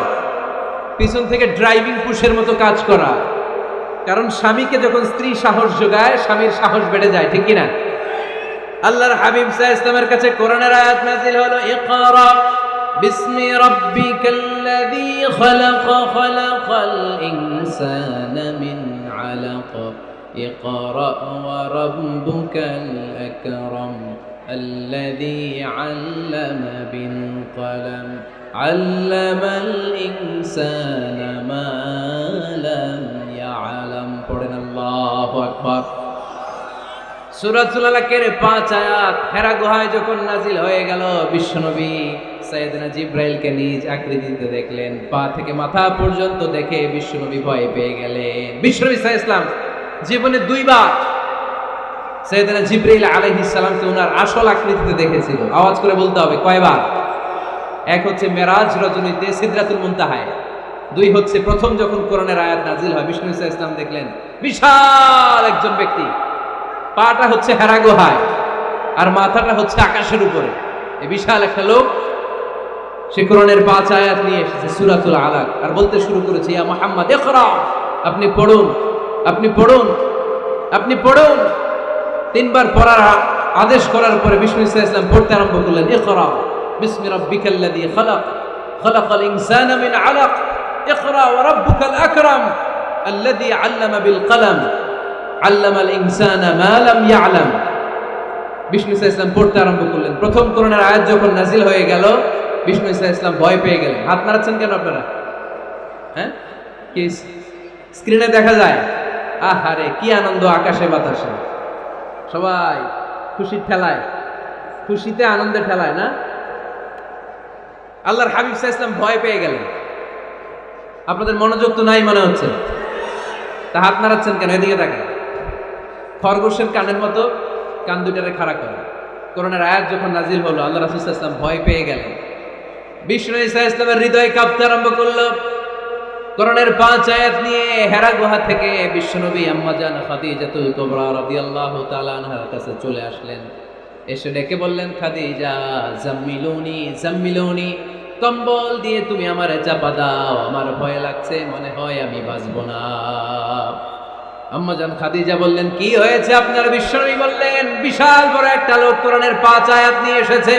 পিছন থেকে ড্রাইভিং পুশের মতো কাজ করা। কারণ স্বামীকে যখন স্ত্রী সাহস যোগায়, স্বামীর সাহস বেড়ে যায়, ঠিক কিনা? আল্লাহর হাবিব সাল্লাল্লাহু আলাইহি ওয়াসাল্লামের কাছে কোরআনের আয়াত নাযিল হলো, ইকরা বিসমি রাব্বিকাল্লাযী খালাক, খালাকাল ইনসানা মিন আলাক, ইকরা ওয়া রাব্বুকাল আকরাম, الذي علم بالقلم علم الإنسان ما لم يعلم পড়েন আল্লাহু আকবার। সূরাতুল আলাকের 5 আয়াত হেরা গুহায় যখন নাজিল হয়ে গেল, বিশ্বনবী সাইয়েদনা জিবরাইলকে নিজ আকৃতিতে দেখলেন, পা থেকে মাথা পর্যন্ত দেখে বিশ্বনবী ভয় পেয়ে গেলেন। বিশ্বনবী সাল্লাল্লাহু আলাইহি ওয়াসাল্লাম জীবনে দুইবার সাইয়েদনা জিবরাইল আলাইহিস সালামকে ওনার আসল আকৃতিতে দেখেছিল। আওয়াজ করে বলতে হবে কয়বার? এক হচ্ছে মেরাজ রজনীতে সিদরাতুল মুনতাহায়, দুই হচ্ছে প্রথম যখন কোরআনের আয়াত নাজিল হয় বিষ্ণু সাল্লাল্লাহু আলাইহি ওয়াসাল্লাম দেখলেন বিশাল একজন ব্যক্তি, পাটা হচ্ছে হেরা গুহায় আর মাথাটা হচ্ছে আকাশের উপরে। এই বিশাল একটা লোক সে কোরআনের 5 আয়াত নিয়ে এসেছে সূরাতুল আলাক, আর বলতে শুরু করেছে ইয়া মুহাম্মদ ইকরা, আপনি পড়ুন, আপনি পড়ুন, আপনি পড়ুন। তিনবার পড়ার আদেশ করার পরে বিষ্ণু সাল্লাল্লাহু আলাইহি ওয়াসাল্লাম পড়তে আরম্ভ করলেন ইকরা বিসমি রাব্বিকাল্লাযী খালাক খালাকাল ইনসানা মিন আলাক ইকরা ওয়া রাব্বুকাল আকরাম আল্লাযী আল্লামা বিল কলম আল্লামাল ইনসানা মা লাম ইয়ালাম। বিষ্ণু সাল্লাল্লাহু আলাইহি ওয়াসাল্লাম পড়তে আরম্ভ করলেন। প্রথম কোরআনের আয়াত যখন নাজিল হয়ে গেল বিষ্ণু সাল্লাল্লাহু আলাইহি ওয়াসাল্লাম ভয় পেয়ে গেলেন। হাত নাড়াচ্ছেন কেন আপনারা? হ্যাঁ, কি স্ক্রিনে দেখা যায়? আহারে কি আনন্দ আকাশে বাতাসে, সবাই খুশির ঠেলায়, খুশিতে আনন্দে ঠেলায় না? আল্লাহর হাবিব সাল্লাল্লাহু আলাইহি ওয়াসাল্লাম ভয় পেয়ে গেলেন। আপনাদের মনোযোগ তো নাই মনে হচ্ছে, তা হাত নাড়াচ্ছেন কেন? এদিকে দেখেন, খরগোশের কানের মতো কান দুটারে খাড়া করে। কোরআনের আয়াত যখন নাজিল হলো আল্লাহ রাসূল সাল্লাল্লাহু আলাইহি ওয়াসাল্লাম ভয় পেয়ে গেলেন। বিষ্ণু সাল্লাল্লাহু আলাইহি ওয়াসাল্লামের হৃদয় কাঁপতে আরম্ভ করলো। কোরআনের 5 আয়াত নিয়ে হেরা গুহা থেকে বিশ্বনবী আম্মা জান খাদিজাতুল কুবরা রাদিয়াল্লাহু তাআলা আনহার কাছে চলে আসলেন। এসে ডেকে বললেন, খাদিজা জাম্মিলুনি জাম্মিলুনি, কম্বল দিয়ে তুমি আমারে চাপা দাও, আমার ভয় লাগছে, মনে হয় আমি বাঁচবো না। আম্মা জান খাদিজা বললেন, কি হয়েছে আপনার? বিশ্বনবী বললেন, বিশাল বড় একটা লোক কোরআনের 5 আয়াত নিয়ে এসেছে।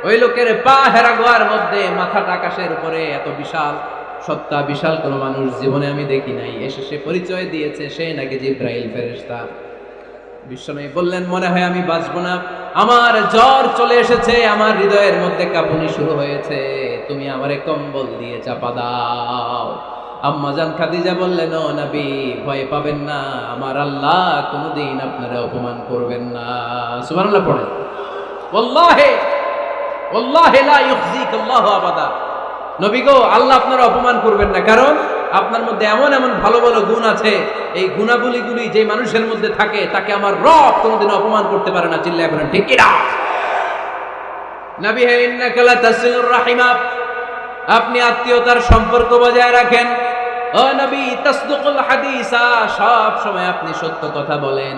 ওই লোকের পা হেরা গুহার মধ্যে, মাথাটা আকাশের উপরে, এত বিশাল সত্তা, বিশাল কোন মানুষ জীবনে আমি দেখি নাই। এসে সে পরিচয় দিয়েছে সে নাকি জিবরাইল ফেরেশতা। বিশ্বনবী বললেন, মনে হয় আমি বাঁচবো না, আমার জ্বর চলে এসেছে, আমার হৃদয়ের মধ্যে কাঁপুনি শুরু হয়েছে, তুমি আমারে কম্বল দিয়ে চাপা দাও। আম্মা জান খাদিজা বললেন, ও নবী ভয় পাবেন না, আমার আল্লাহ কোনোদিন আপনারা অপমান করবেন না। সুবহানাল্লাহ পড়েন। ওয়াল্লাহি ওয়াল্লাহি লা ইউখজিকাল্লাহু আবাদা। নবী গো, আল্লাহ আপনারা অপমান করবেন না, কারণ আপনার মধ্যে এমন এমন ভালো ভালো গুণ আছে, এই গুণাবলীগুলি যে মানুষের মধ্যে থাকে তাকে আমার রব কোনোদিন অপমান করতে পারে না। চিল্লায় বলেন ঠিক কিনা? নবী হে ইন্নাকা লা তাসিলুর রাহিমা, আপনি আত্মীয়তার সম্পর্ক বজায় রাখেন। ও নবী তাসদুকুল হাদিসা, সব সময় আপনি সত্য কথা বলেন।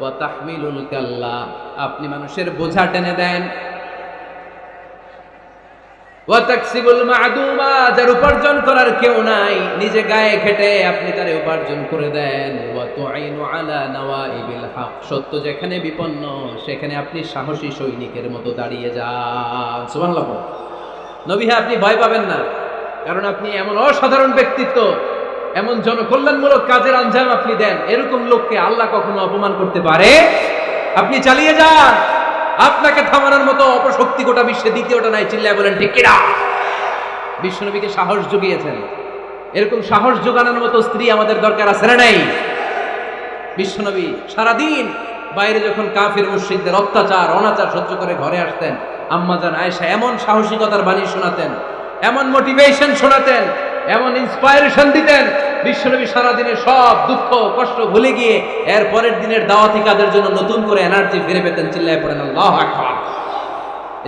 ওয়া তাহমিলুল কাল্লা, আপনি মানুষের বোঝা টেনে দেন। ওয়া তাকসিবুল মা'দুমা, যার উপার্জন করার কেউ নাই, নিজে গায়ে খেটে আপনি তারে উপার্জন করে দেন। ওয়া তুঈনু আলা নাওয়াইবিল হক, সত্য যেখানে বিপন্ন সেখানে আপনি সাহসী সৈনিকের মতো দাঁড়িয়ে যান। সুবহানাল্লাহ। নবী হ্যাঁ, আপনি ভয় পাবেন না, কারণ আপনি এমন অসাধারণ ব্যক্তিত্ব, এমন জনকল্যাণমূলক কাজের আঞ্জাম আপনি দেন, এরকম লোককে আল্লাহ কখনো অপমান করতে পারে? আপনি চালিয়ে যান, আপনাকে থামানোর মতো অপশক্তি গোটা বিশ্বে দ্বিতীয়টা নাই। চিল্লায় বলেন ঠিক কিনা? বিশ্বনবীকে সাহস জুগিয়েছেন, এরকম সাহস জোগানোর মতো স্ত্রী আমাদের দরকার আছে না নাই? বিশ্বনবী সারাদিন বাইরে যখন কাফির মুশরিকদের অত্যাচার অনাচার সহ্য করে ঘরে আসতেন, আম্মা জান আয়েশা এমন সাহসিকতার বাণী শোনাতেন, এমন মোটিভেশন শোনাতেন, এমন ইন্সপায়ারেশন দিতেন, বিশ্বনবী সারাদিনের সব দুঃখ কষ্ট ভুলে গিয়ে এর পরের দিনের দাওয়াতি কাজের জন্য নতুন করে এনার্জি ফিরে পেতেন। চিল্লায় পড়েন আল্লাহু আকবার।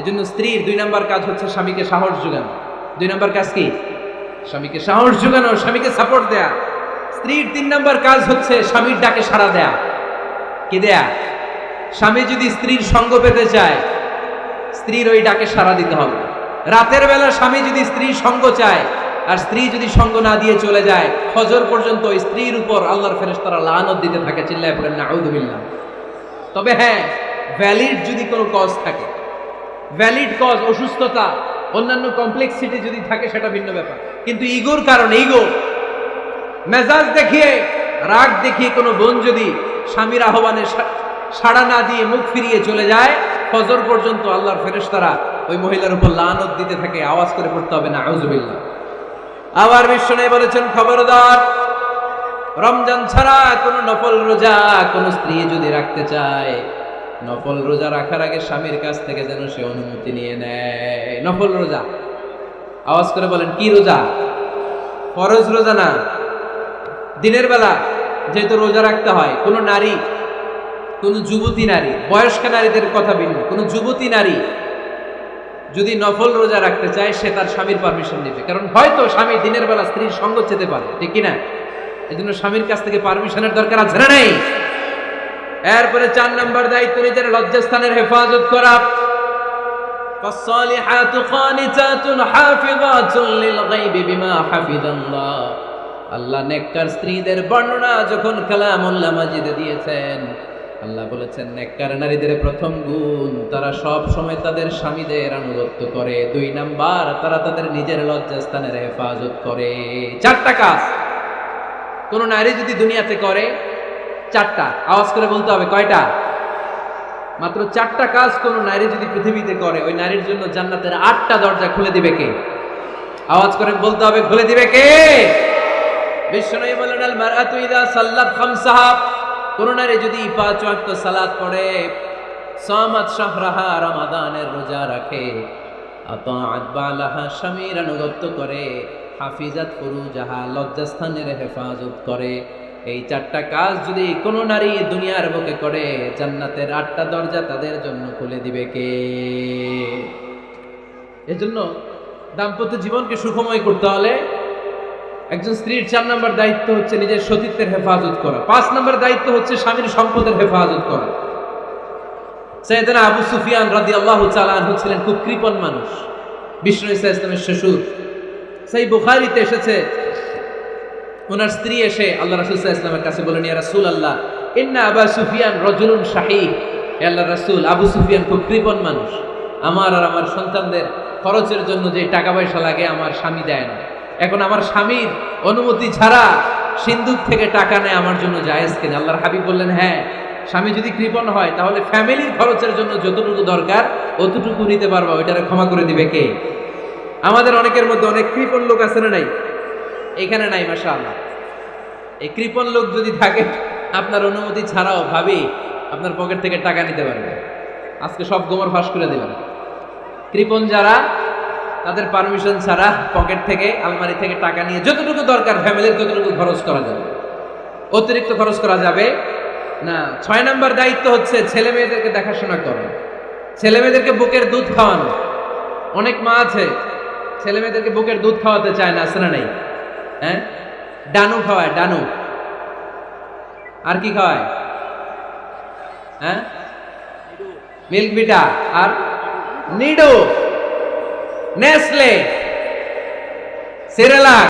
এজন্য স্ত্রীর 2 নম্বর কাজ হচ্ছে স্বামীকে সাহস যোগানো। 2 নম্বর কাজ কি? স্বামীকে সাহস যোগানো, স্বামীকে সাপোর্ট দেয়া। স্ত্রীর 3 নম্বর কাজ হচ্ছে স্বামীর ডাকে সাড়া দেয়া। কি দেয়া? স্বামী যদি স্ত্রীর সঙ্গ পেতে চায়, স্ত্রীর ওই ডাকে সাড়া দিতে হবে। রাতের বেলা স্বামী যদি স্ত্রীর সঙ্গ চায় আর স্ত্রী যদি সঙ্গ না দিয়ে চলে যায়, ফজর পর্যন্ত স্ত্রীর উপর আল্লাহর ফেরেশতারা লানত দিতে থাকে। চিল্লায় পড়েন নাউযুবিল্লাহ। তবে হ্যাঁ, ভ্যালিড যদি কোনো কজ থাকে, ভ্যালিড কজ, অসুস্থতা, অন্যান্য কমপ্লেক্সিটি যদি থাকে সেটা ভিন্ন ব্যাপার। কিন্তু ইগোর কারণে, ইগো, মেজাজ দেখিয়ে, রাগ দেখিয়ে কোনো বোন যদি স্বামীর আহ্বানে সাড়া না দিয়ে মুখ ফিরিয়ে চলে যায়, ফজর পর্যন্ত আল্লাহর ফেরেশতারা ওই মহিলার উপর লানত দিতে থাকে, আওয়াজ করে পড়তে হবে নাউযুবিল্লাহ। আবার বিশ্বনবী বলেছেন, খবরদার, রমজান ছাড়া কোন নফল রোজা কোন স্ত্রী যদি রাখতে চায়, নফল রোজা রাখার আগে স্বামীর কাছ থেকে যেন সে অনুমতি নিয়ে নেয়। নফল রোজা, আওয়াজ করে বলেন কি রোজা? ফরজ রোজা না। দিনের বেলা যেহেতু রোজা রাখতে হয়, কোন নারী, কোন যুবতী নারী, বয়স্ক নারীদের কথা ভিন্ন, কোন যুবতী নারী যদি নফল রোজা রাখতে চায়, সে তার স্বামীর পারমিশন নেবে। কারণ হয়তো স্বামী দিনের বেলা স্ত্রীর সঙ্গ চেতে পারে, ঠিক কিনা? এই জন্য স্বামীর কাছ থেকে পারমিশনের দরকার আছে না নাই? এরপরে 4 নম্বর দায়িত্ব, নিজের লজ্জাস্থানের হেফাজত করা। فالصالحات قانتات حافظات للغيب بما حفظ الله। আল্লাহ নেককার স্ত্রীদের বর্ণনা যখন কালামুল্লাহ মাজিদে দিয়েছেন, আল্লাহ বলেছেন নেককার নারীদের প্রথম গুণ, তারা সব সময় তাদের স্বামীদের আনুগত্য করে। 2 নাম্বার, তারা তাদের নিজের লজ্জাস্থানের হেফাজত করে। 4টা কাজ কোন নারী যদি দুনিয়াতে করে, 4টা, আওয়াজ করে বলতে হবে কয়টা? মাত্র 4টা কাজ কোন নারী যদি পৃথিবীতে করে, ওই নারীর জন্য জান্নাতের 8টা দরজা খুলে দিবে কে? আওয়াজ করে বলতে হবে, খুলে দিবে কে? বিশ্বনবী বলেন, আল মারআতু ইযা সাল্লাত খামসাহা, কোন নারী যদি 5 ওয়াক্ত সালাত পড়ে, সামাত শাহরাহা, রমাদানের রোজা রাখে, আতাআত বালাহা, স্বামীর আনুগত্য করে, হাফিজাত ফুরুজাহা, লজ্জাস্থানের হেফাজত করে, এই 4টা কাজ যদি কোন নারী দুনিয়ার বুকে করে, জান্নাতের 8টা দরজা তাদের জন্য খুলে দিবে কে? এজন্য দাম্পত্য জীবনকে সুখময় করতে হলে একজন স্ত্রীর 4 নম্বর দায়িত্ব হচ্ছে নিজের সতীত্বের হেফাজত করা। 5 নম্বর দায়িত্ব হচ্ছে স্বামীর সম্পদের হেফাজত করা। সাইয়েদনা আবু সুফিয়ান রাদিয়াল্লাহু তাআলা আনহু ছিলেন খুব কৃপণ মানুষ, বিষ্ণু ইসা ইসলামের শ্বশুর। সেই বুখারীতে এসেছে, ওনার স্ত্রী এসে আল্লাহ রাসূল সাল্লাল্লাহু আলাইহি ওয়াসাল্লামের কাছে বলেন, ইয়া রাসূলুল্লাহ, ইন্না আবা সুফিয়ান রাজুলুন শাহী। হে আল্লাহর রাসূল, আবু সুফিয়ান খুব কৃপণ মানুষ, আমার আর আমার সন্তানদের খরচের জন্য যে টাকা পয়সা লাগে আমার স্বামী দেয় না। এখন আমার স্বামীর অনুমতি ছাড়া সিন্ধুক থেকে টাকা নেয় আমার জন্য জায়েজ কিনা? আল্লাহর হাবিব বললেন, হ্যাঁ, স্বামী যদি কৃপণ হয় তাহলে ফ্যামিলির খরচের জন্য যতটুকু দরকার অতটুকু নিতে পারবা, ওইটারে ক্ষমা করে দিবে কে? আমাদের অনেকের মধ্যে অনেক কৃপণ লোক আছে না নাই? এখানে নাই, মাশাআল্লাহ। এই কৃপণ লোক যদি থাকে, আপনার অনুমতি ছাড়াও ভাবি আপনার পকেট থেকে টাকা নিতে পারবে। আজকে সব গোমর ফাঁস করে দিলাম। কৃপণ যারা, তাদের পারমিশন ছাড়া পকেট থেকে, আলমারি থেকে টাকা নিয়ে যতটুকু দরকার ফ্যামিলির ততটুকু খরচ করা যাবে, অতিরিক্ত খরচ করা যাবে না। 6 নম্বর দায়িত্ব হচ্ছে ছেলে মেয়েদেরকে দেখাশোনা করা, ছেলে মেয়েদেরকে বুকের দুধ খাওয়ানো। অনেক মা আছে ছেলে মেয়েদেরকে বুকের দুধ খাওয়াতে চায় না, আছে না নাই? হ্যাঁ, ডানু খাওয়ায়, ডানু। আর কি খাওয়ায়? হ্যাঁ, মিল্ক বিটা আর নিডো, নেসলে, সেরেলাক।